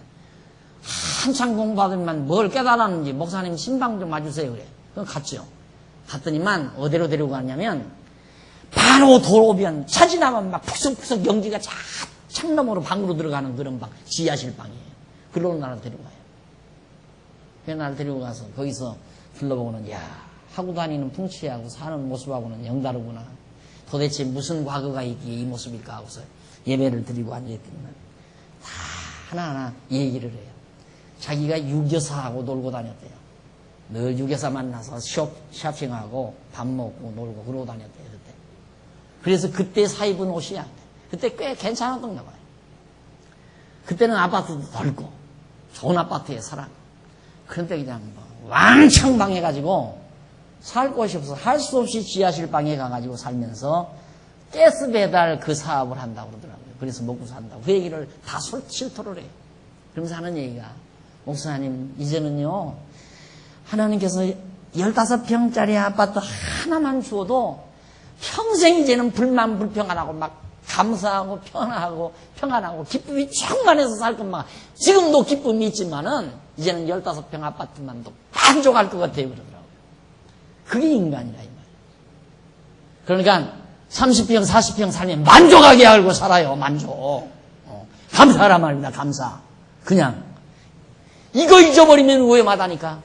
한참 공부하더니만 뭘 깨달았는지 목사님 신방 좀 와주세요 그래. 그럼 갔죠. 갔더니만 어디로 데리고 갔냐면 바로 도로변 차 지나면 막 푹석푹석 연기가 창너머로 방으로 들어가는 그런 방, 지하실 방이에요. 그걸로 나를 데리고 가요. 그래서 나를 데리고 가서 거기서 둘러보고는 야 하고 다니는 풍치하고 사는 모습하고는 영다르구나. 도대체 무슨 과거가 있기에 이 모습일까 하고서 예배를 드리고 앉아있더니만 다 하나하나 얘기를 해요. 자기가 유교사하고 놀고 다녔대요. 늘 유교사 만나서 쇼핑하고 밥 먹고 놀고 그러고 다녔대요. 그때. 그래서 그때 사 입은 옷이 안 돼. 그때 꽤 괜찮았던가 봐요. 그때는 아파트도 넓고 좋은 아파트에 살았고 그런데 그냥 왕창 방해가지고 살 곳이 없어서 할 수 없이 지하실 방에 가가지고 살면서 가스 배달 그 사업을 한다고 그러더라고요. 그래서 먹고 산다고. 그 얘기를 다 실토를 해요. 그러면서 하는 얘기가 목사님 이제는요 하나님께서 15평짜리 아파트 하나만 주어도 평생 이제는 불만 불평 안 하고 막 감사하고 평안하고 기쁨이 충만해서 살 것만. 지금도 기쁨이 있지만은 이제는 15평 아파트만도 만족할 것 같아요 그러더라고요. 그게 인간이라 이 말이에요. 그러니까 30평 40평 살면 만족하게 알고 살아요. 만족. 감사하란 말입니다. 감사. 그냥 이거 잊어버리면 위험하다니까.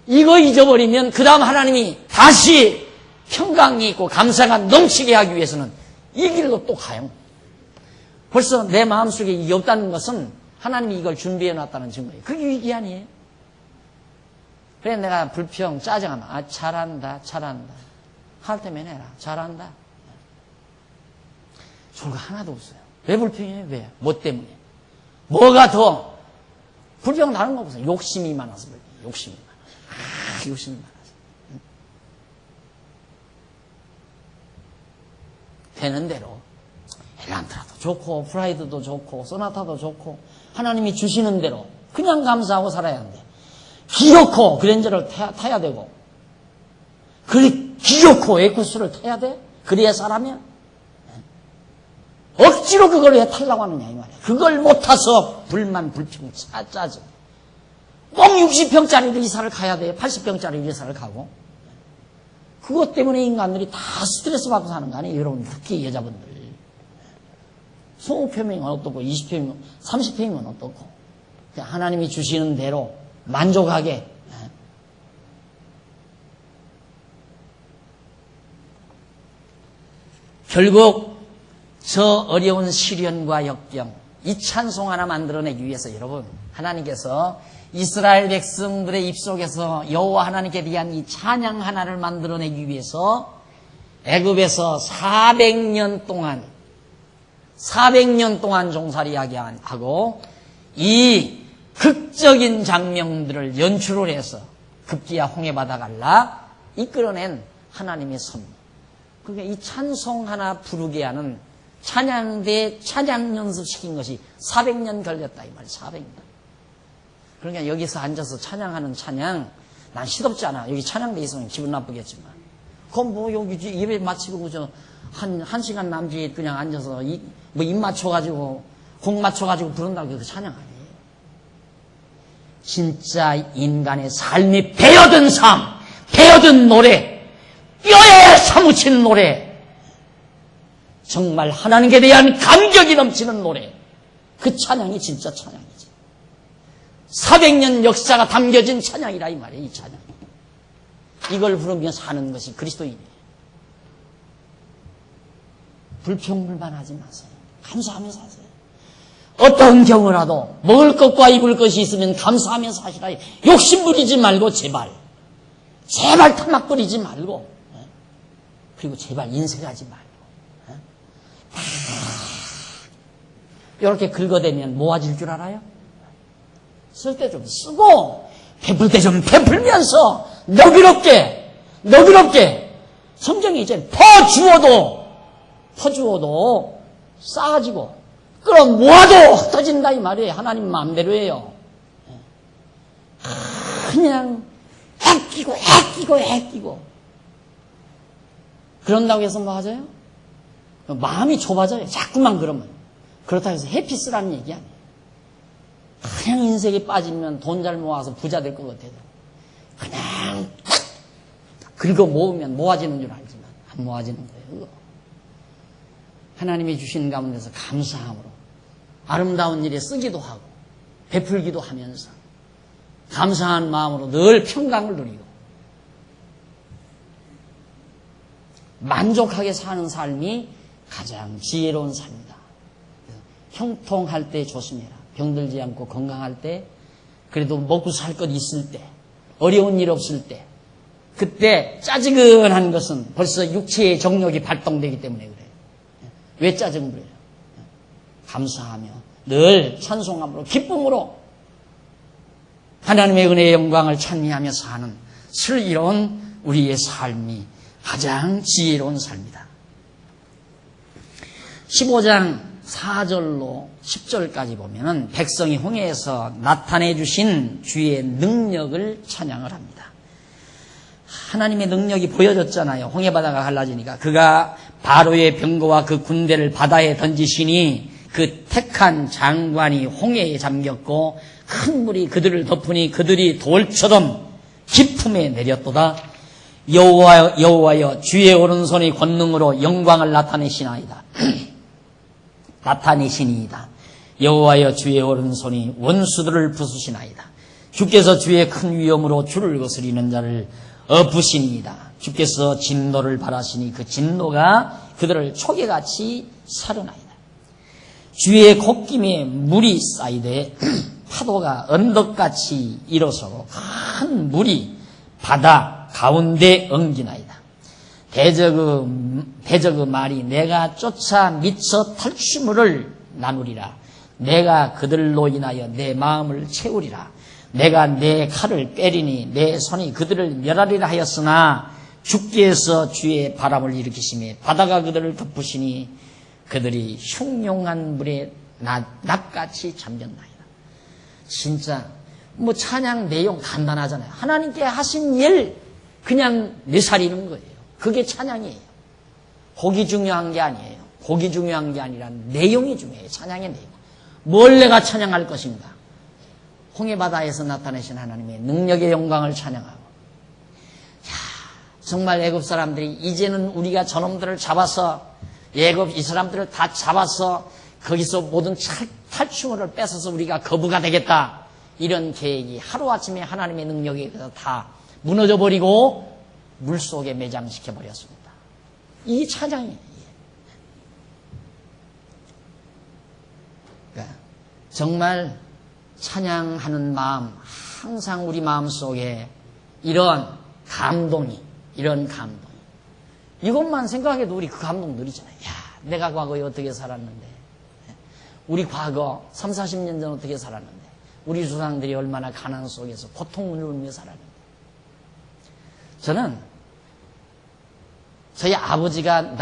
이거 잊어버리면 그 다음 하나님이 다시 평강이 있고 감사가 넘치게 하기 위해서는 이 길로 또 가요. 벌써 내 마음속에 이게 없다는 것은 하나님이 이걸 준비해놨다는 증거예요. 그게 위기 아니에요. 그래 내가 불평 짜증하면 잘한다 할 때면 해라. 잘한다. 소리가 하나도 없어요. 왜 불평해요? 왜? 뭐 때문에? 뭐가 더 불평 다른 거 없어요. 욕심이 많아서 불평. 욕심이 많아서. 되는 대로 엘란트라도 좋고 프라이드도 좋고 소나타도 좋고 하나님이 주시는 대로 그냥 감사하고 살아야 하는데 기어코 그랜저를 타야 되고 그래 기어코 에쿠스를 타야 돼? 그래야 사람이야? 억지로 그걸 왜 타려고 하느냐 이 말이야. 그걸 못 타서 불만 불평 짜증 꼭 60평짜리 이사를 가야 돼. 80평짜리 이사를 가고 그것 때문에 인간들이 다 스트레스 받고 사는 거 아니에요? 여러분 특히 여자분들 20평이면 어떻고 20평이면 30평이면 어떻고 하나님이 주시는 대로 만족하게 결국 저 어려운 시련과 역경 이 찬송 하나 만들어내기 위해서 여러분 하나님께서 이스라엘 백성들의 입속에서 여호와 하나님께 대한 이 찬양 하나를 만들어내기 위해서 애굽에서 400년 동안 종살이하게 하고 이 극적인 장면들을 연출을 해서 급기야 홍해바다 갈라 이끌어낸 하나님의 섭리. 그러니까 이 찬송 하나 부르게 하는 찬양대 찬양 연습시킨 것이 400년 걸렸다 이 말이야. 400년. 그러니까 여기서 앉아서 찬양하는 찬양 난 시덥지 않아. 여기 찬양대 있으면 기분 나쁘겠지만 그럼 뭐 여기 예배 마치고 그저 한 시간 남짓 그냥 앉아서 뭐 입 맞춰가지고 곡 맞춰가지고 부른다고 그 찬양 아니에요. 진짜 인간의 삶이 배어든 삶, 배어든 노래, 뼈에 사무친 노래, 정말 하나님께 대한 감격이 넘치는 노래, 그 찬양이 진짜 찬양이지. 400년 역사가 담겨진 찬양이라 이 말이에요. 이 찬양. 이걸 부르며 사는 것이 그리스도인이에요. 불평불만하지 마세요. 감사하면서 사세요. 어떤 경우라도 먹을 것과 입을 것이 있으면 감사하면서 사시라. 욕심 부리지 말고 제발 탐막 부리지 말고, 그리고 제발 인색하지 말고. 이렇게 긁어대면 모아질 줄 알아요? 쓸 때 좀 쓰고 베풀 때 좀 베풀면서 너그럽게 성경이 이제 퍼주어도 쌓아지고 끌어모아도 흩어진다 이 말이에요. 하나님 마음대로예요. 그냥 아끼고 그런다고 해서 뭐 하죠? 마음이 좁아져요. 자꾸만 그러면. 그렇다고 해서 해피스라는 얘기 아니에요. 그냥 인생에 빠지면 돈 잘 모아서 부자 될 것 같아요. 그냥 긁어 모으면 모아지는 줄 알지만 안 모아지는 거예요. 그거. 하나님이 주신 가운데서 감사함으로 아름다운 일에 쓰기도 하고 베풀기도 하면서 감사한 마음으로 늘 평강을 누리고 만족하게 사는 삶이 가장 지혜로운 삶이다. 형통할 때 조심해라. 병들지 않고 건강할 때, 그래도 먹고 살 것 있을 때, 어려운 일 없을 때, 그때 짜증한 것은 벌써 육체의 정욕이 발동되기 때문에 그래요. 왜 짜증부려요? 감사하며 늘 찬송함으로 기쁨으로 하나님의 은혜의 영광을 찬미하며 사는 슬기로운 우리의 삶이 가장 지혜로운 삶이다. 15장 4절로 10절까지 보면은 백성이 홍해에서 나타내 주신 주의 능력을 찬양을 합니다. 하나님의 능력이 보여졌잖아요. 홍해바다가 갈라지니까. 그가 바로의 병거와 그 군대를 바다에 던지시니 그 택한 장관이 홍해에 잠겼고 큰 물이 그들을 덮으니 그들이 돌처럼 깊음에 내렸도다. 여호와여 주의 오른손의 권능으로 영광을 나타내시나이다. 나타내시니이다. 여호와여 주의 오른손이 원수들을 부수시나이다. 주께서 주의 큰 위엄으로 주를 거스리는 자를 엎으시니이다. 주께서 진노를 바라시니 그 진노가 그들을 초계같이 사르나이다. 주의 콧김에 물이 쌓이되 파도가 언덕같이 일어서고 큰 물이 바다 가운데 엉기나이다. 대적의 말이 내가 쫓아 미쳐 탈취물을 나누리라. 내가 그들로 인하여 내 마음을 채우리라. 내가 내 칼을 빼리니 내 손이 그들을 멸하리라 하였으나 주께서 주의 바람을 일으키시며 바다가 그들을 덮으시니 그들이 흉용한 물에 낫같이 잠겼나이다. 진짜 뭐 찬양 내용 간단하잖아요. 하나님께 하신 일 그냥 내살리는 거예요. 그게 찬양이에요. 곡이 중요한 게 아니에요. 곡이 중요한 게 아니라 내용이 중요해요. 찬양의 내용. 뭘 내가 찬양할 것인가? 홍해바다에서 나타내신 하나님의 능력의 영광을 찬양하고, 정말 애굽 사람들이 이제는 우리가 저놈들을 잡아서 애굽 이 사람들을 다 잡아서 거기서 모든 탈취물을 뺏어서 우리가 거부가 되겠다. 이런 계획이 하루아침에 하나님의 능력에 의해서 다 무너져 버리고 물속에 매장시켜 버렸습니다. 이 찬양이에요. 정말 찬양하는 마음, 항상 우리 마음속에 이런 감동이, 이것만 생각해도 우리 그 감동 누리잖아요. 야, 내가 과거에 어떻게 살았는데, 우리 과거 30, 40년 전 어떻게 살았는데, 우리 조상들이 얼마나 가난 속에서 고통을 누리며 살았는데. 저는 저희 아버지가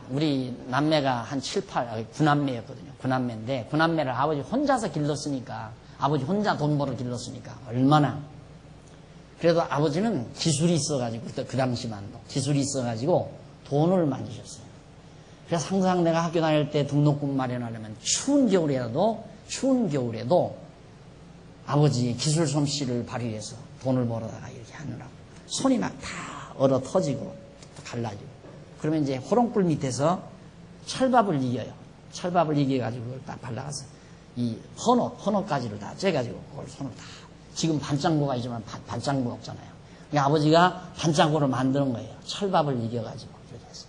우리 남매가 한 9남매였거든요. 9남매인데, 9남매를 아버지 혼자서 길렀으니까, 아버지 혼자 돈 벌어 길렀으니까, 얼마나. 그래도 아버지는 기술이 있어가지고, 그 당시만도 기술이 있어가지고 돈을 많이 주셨어요. 그래서 항상 내가 학교 다닐 때 등록금 마련하려면 추운 겨울에도 아버지 기술 솜씨를 발휘해서 돈을 벌어다가 이렇게 하느라고 손이 막 다 얼어 터지고 갈라지고. 그러면 이제 호롱불 밑에서 철밥을 이겨요. 철밥을 이겨가지고 그걸 딱 발라가서 이 헌옷가지를 다 째가지고 그걸 손으로 다. 지금 반창고가 있지만 반창고 없잖아요. 그러니까 아버지가 반창고를 만드는 거예요. 철밥을 이겨가지고. 그래서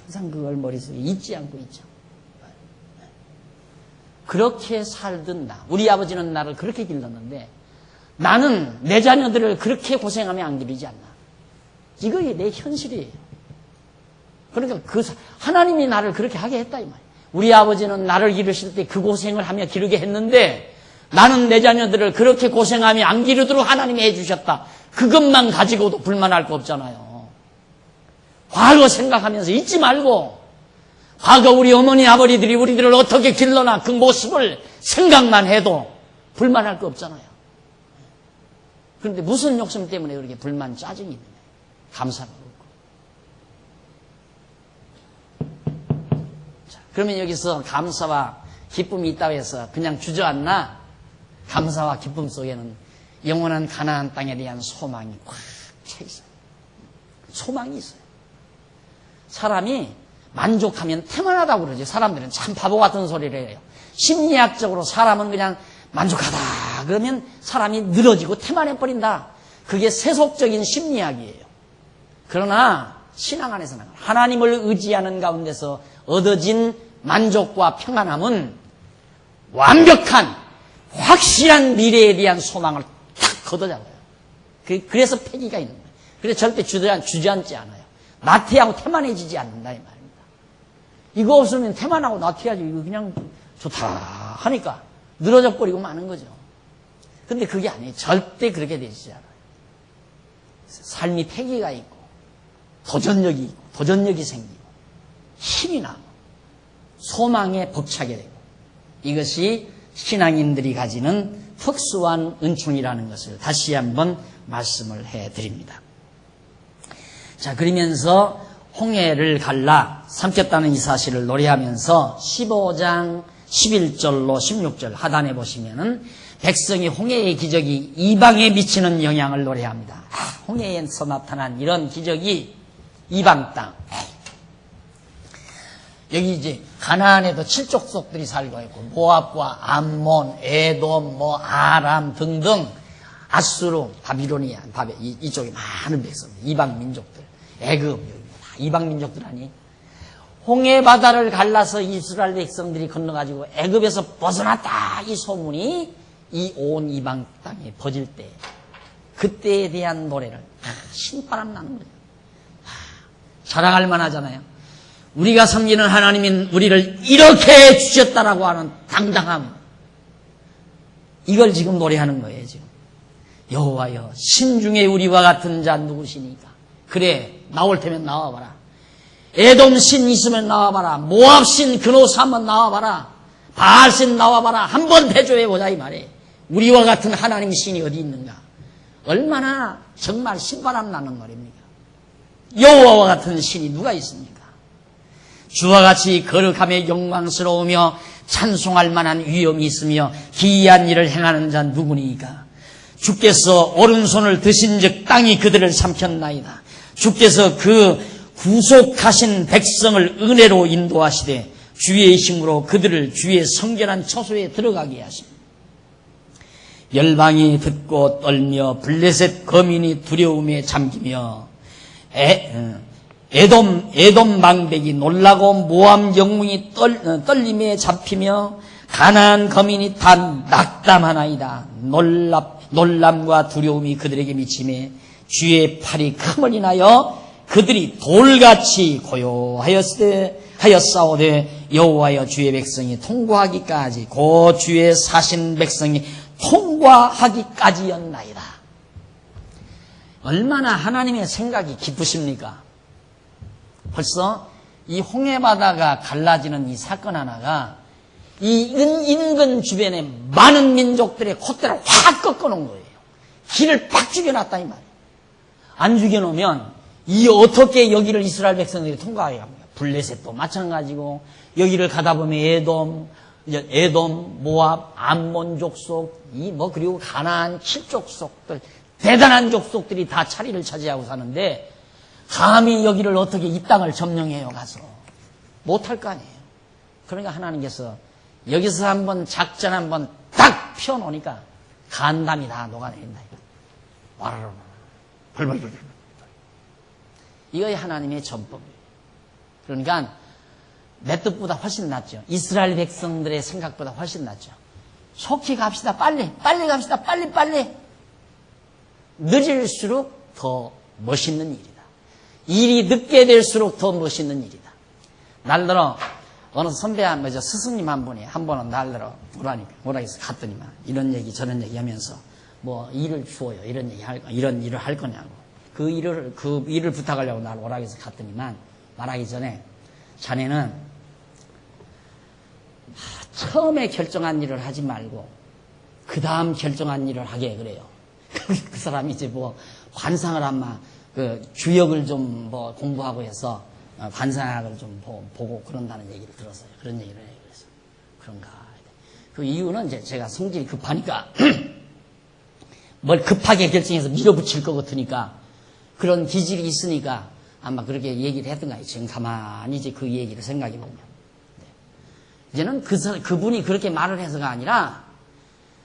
항상 그걸 머릿속에 잊지 않고 있죠. 그렇게 살던 나. 우리 아버지는 나를 그렇게 길렀는데 나는 내 자녀들을 그렇게 고생하며 안 기르지 않나. 이거에 내 현실이에요. 그러니까 하나님이 나를 그렇게 하게 했다 이 말이에요. 우리 아버지는 나를 기르실 때 그 고생을 하며 기르게 했는데 나는 내 자녀들을 그렇게 고생하며 안 기르도록 하나님이 해주셨다. 그것만 가지고도 불만할 거 없잖아요. 과거 생각하면서 잊지 말고 과거 우리 어머니 아버지들이 우리들을 어떻게 길러나 그 모습을 생각만 해도 불만할 거 없잖아요. 그런데 무슨 욕심 때문에 그렇게 불만 짜증이 있느냐. 감사가 없고. 자, 그러면 여기서 감사와 기쁨이 있다고 해서 그냥 주저앉나? 감사와 기쁨 속에는 영원한 가나안 땅에 대한 소망이 꽉 차 있어요. 소망이 있어요. 사람이 만족하면 태만하다고 그러죠. 사람들은 참 바보 같은 소리를 해요. 심리학적으로 사람은 그냥 만족하다 그러면 사람이 늘어지고 태만해버린다. 그게 세속적인 심리학이에요. 그러나 신앙 안에서는 하나님을 의지하는 가운데서 얻어진 만족과 평안함은 완벽한 확실한 미래에 대한 소망을 탁 걷어잡아요. 그래서 패기가 있는 거예요. 그래서 절대 주저앉지 않아요. 나태하고 태만해지지 않는다 이 말입니다. 이거 없으면 태만하고 나태하지. 이거 그냥 좋다 하니까 늘어져 버리고 마는 거죠. 근데 그게 아니에요. 절대 그렇게 되지 않아요. 삶이 패기가 있고 도전력이 생기고 힘이 나고 소망에 벅차게 되고 이것이 신앙인들이 가지는 특수한 은총이라는 것을 다시 한번 말씀을 해드립니다. 자, 그러면서 홍해를 갈라 삼켰다는 이 사실을 노래하면서 15장 11절로 16절 하단에 보시면은 백성이 홍해의 기적이 이방에 미치는 영향을 노래합니다. 홍해에서 나타난 이런 기적이 이방 땅. 여기 이제 가나안에도 칠족속들이 살고 있고 모압과 암몬, 에돔, 아람 등등 아수르, 바빌로니아, 이쪽에 많은 백성, 이방 민족들, 애굽, 이방 민족들 아니. 홍해 바다를 갈라서 이스라엘 백성들이 건너가지고 애굽에서 벗어났다 이 소문이 이 온 이방 땅에 퍼질 때 그때에 대한 노래를 신바람 나는 거죠. 자랑할 만하잖아요. 우리가 섬기는 하나님인 우리를 이렇게 해주셨다라고 하는 당당함, 이걸 지금 노래하는 거예요. 지금 여호와여 신중에 우리와 같은 자 누구시니까. 그래 나올 테면 나와봐라. 에돔 신 있으면 나와봐라. 모압 신 그노스 한번 나와봐라. 바알 신 나와봐라. 한번 대조해보자 이 말이에요. 우리와 같은 하나님 신이 어디 있는가. 얼마나 정말 신바람 나는 노래입니까. 여호와와 같은 신이 누가 있습니까. 주와 같이 거룩하며 영광스러우며 찬송할 만한 위엄이 있으며 기이한 일을 행하는 자 누구니까. 주께서 오른손을 드신 즉 땅이 그들을 삼켰나이다. 주께서 그 구속하신 백성을 은혜로 인도하시되 주의 힘으로 그들을 주의 성결한 처소에 들어가게 하십니다. 열방이 듣고 떨며 블레셋 거민이 두려움에 잠기며 에돔 망백이 놀라고 모압 영웅이 떨림에 잡히며 가나안 거민이 다 낙담하나이다. 놀람과 두려움이 그들에게 미치매 주의 팔이 크을 인하여 그들이 돌같이 고요하였사오되 여호와여 주의 백성이 통과하기까지 곧 주의 사신 백성이 통과하기까지였나이다. 얼마나 하나님의 생각이 깊으십니까? 벌써 이 홍해바다가 갈라지는 이 사건 하나가 이 인근 주변의 많은 민족들의 콧대를 확 꺾어놓은 거예요. 길을 팍 죽여놨다 이 말이에요. 안 죽여놓으면 이 어떻게 여기를 이스라엘 백성들이 통과하게 합니까? 블레셋도 마찬가지고 여기를 가다 보면 에돔, 모압, 암몬 족속, 그리고 가나안 7족속들 대단한 족속들이 다 자리를 차지하고 사는데 감히 여기를 어떻게 이 땅을 점령해요 가서 못할 거 아니에요. 그러니까 하나님께서 여기서 한번 작전 한번 딱 펴놓으니까 간담이 다 녹아내린다. 와르르 벌벌벌. 이거이 하나님의 전법이에요. 그러니까 내 뜻보다 훨씬 낫죠. 이스라엘 백성들의 생각보다 훨씬 낫죠. 속히 갑시다. 빨리 갑시다. 빨리. 늦을수록 더 멋있는 일이다. 일이 늦게 될수록 더 멋있는 일이다. 날들어 어느 선배 스승님 한 분이 한 번은 날들어 뭐라 해서 갔더니만 이런 얘기 저런 얘기 하면서 일을 주어요. 이런 일을 할 거냐고. 그 일을 부탁하려고 날 오라 해서 갔더니만 말하기 전에 자네는 처음에 결정한 일을 하지 말고 그 다음 결정한 일을 하게 그래요. 그 사람이 이제 관상을 아마 주역을 좀 공부하고 해서 관상학을 좀 보고 그런다는 얘기를 들었어요. 그런 얘기를 해요. 그래서 그런가. 그 이유는 이제 제가 성질이 급하니까 뭘 급하게 결정해서 밀어붙일 것 같으니까 그런 기질이 있으니까 아마 그렇게 얘기를 했던가. 지금 가만히 이제 그 얘기를 생각해보면. 이제는 그분이 그렇게 말을 해서가 아니라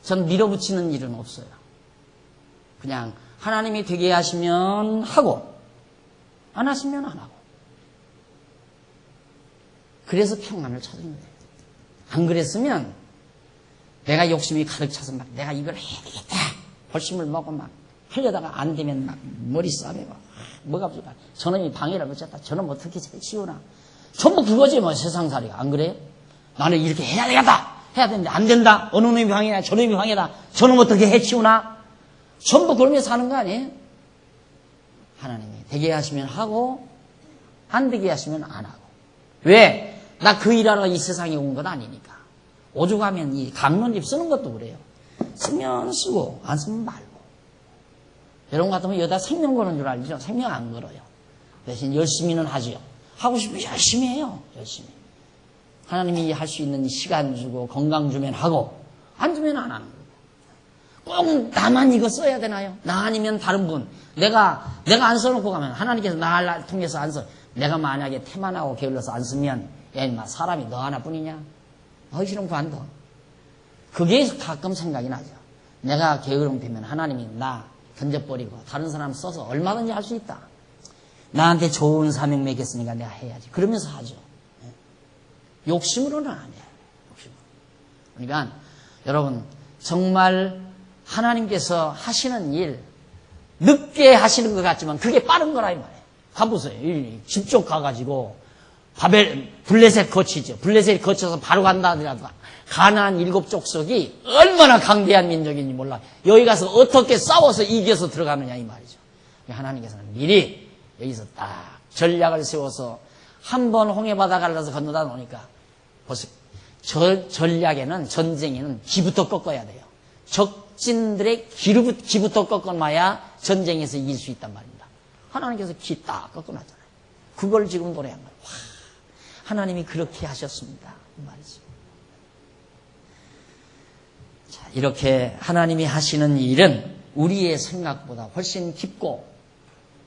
전 밀어붙이는 일은 없어요. 그냥 하나님이 되게 하시면 하고 안 하시면 안 하고. 그래서 평안을 찾은 거예요. 안 그랬으면 내가 욕심이 가득 차서 막 내가 이걸 해야 되겠다. 벌심을 먹고 막 하려다가 안 되면 막 머리 싸매고 뭐가 부족하. 저놈이 방해를 붙였다. 저놈 어떻게 치우나. 전부 그거지 세상살이가. 안 그래요? 나는 이렇게 해야 되겠다. 해야 되는데 안 된다. 어느 놈이 방해냐. 저놈이 방해다. 저놈 어떻게 해치우나. 전부 그러면서 사는 거 아니에요? 하나님이 되게 하시면 하고 안 되게 하시면 안 하고. 왜? 나 그 일하러 이 세상에 온 건 아니니까. 오죽하면 이 강론집 쓰는 것도 그래요. 쓰면 쓰고 안 쓰면 말고. 여러분 같으면 여기다 생명 거는 줄 알죠? 생명 안 걸어요. 대신 열심히는 하지요. 하고 싶으면 열심히 해요. 열심히. 하나님이 할 수 있는 시간 주고 건강 주면 하고 안 주면 안 하는 거예요. 꼭 나만 이거 써야 되나요? 나 아니면 다른 분. 내가 안 써놓고 가면 하나님께서 나를 통해서 안 써. 내가 만약에 태만하고 게을러서 안 쓰면 야 인마 사람이 너 하나뿐이냐? 하기 싫으면 그만둬. 그게 가끔 생각이 나죠. 내가 게으름 피면 하나님이 나 던져버리고 다른 사람 써서 얼마든지 할 수 있다. 나한테 좋은 사명 매겼으니까 내가 해야지. 그러면서 하죠. 욕심으로는 안 해요. 욕심으로. 그러니까 여러분 정말 하나님께서 하시는 일 늦게 하시는 것 같지만 그게 빠른 거라 이 말이에요. 가보세요. 집쪽 가가지고 블레셋 거치죠. 블레셋 거쳐서 바로 간다 하더라도 가나안 7족속이 얼마나 강대한 민족인지 몰라. 여기 가서 어떻게 싸워서 이겨서 들어가느냐 이 말이죠. 하나님께서는 미리 여기서 딱 전략을 세워서 한 번 홍해바다 갈라서 건너다 놓으니까 벌써 전략에는 전쟁에는 기부터 꺾어야 돼요. 적진들의 기부터 꺾어놔야 전쟁에서 이길 수 있단 말입니다. 하나님께서 기 딱 꺾어놨잖아요. 그걸 지금 노래한 거예요. 와, 하나님이 그렇게 하셨습니다. 이 말이죠. 자, 이렇게 하나님이 하시는 일은 우리의 생각보다 훨씬 깊고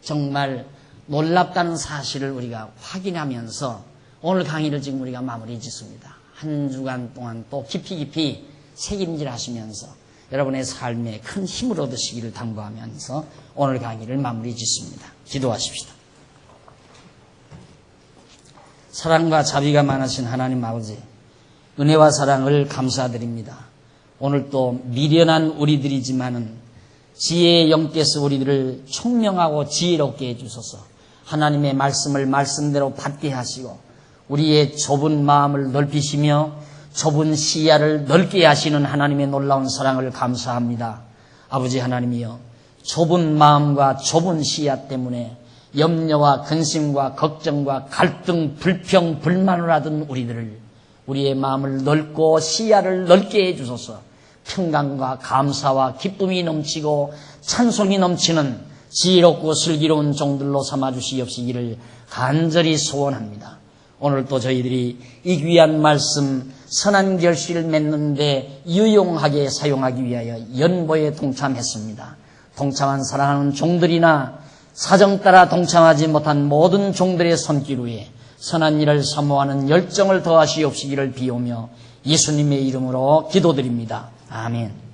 정말 놀랍다는 사실을 우리가 확인하면서 오늘 강의를 지금 우리가 마무리 짓습니다. 한 주간 동안 또 깊이 새김질 하시면서 여러분의 삶에 큰 힘을 얻으시기를 당부하면서 오늘 강의를 마무리 짓습니다. 기도하십시다. 사랑과 자비가 많으신 하나님 아버지, 은혜와 사랑을 감사드립니다. 오늘 또 미련한 우리들이지만은 지혜의 영께서 우리들을 총명하고 지혜롭게 해주소서. 하나님의 말씀을 말씀대로 받게 하시고 우리의 좁은 마음을 넓히시며 좁은 시야를 넓게 하시는 하나님의 놀라운 사랑을 감사합니다. 아버지 하나님이여, 좁은 마음과 좁은 시야 때문에 염려와 근심과 걱정과 갈등, 불평, 불만을 하던 우리의 마음을 넓고 시야를 넓게 해주소서. 평강과 감사와 기쁨이 넘치고 찬송이 넘치는 지혜롭고 슬기로운 종들로 삼아주시옵시기를 간절히 소원합니다. 오늘 또 저희들이 이 귀한 말씀 선한 결실을 맺는데 유용하게 사용하기 위하여 연보에 동참했습니다. 동참한 사랑하는 종들이나 사정 따라 동참하지 못한 모든 종들의 손길 위에 선한 일을 사모하는 열정을 더하시옵시기를 비오며 예수님의 이름으로 기도드립니다. 아멘.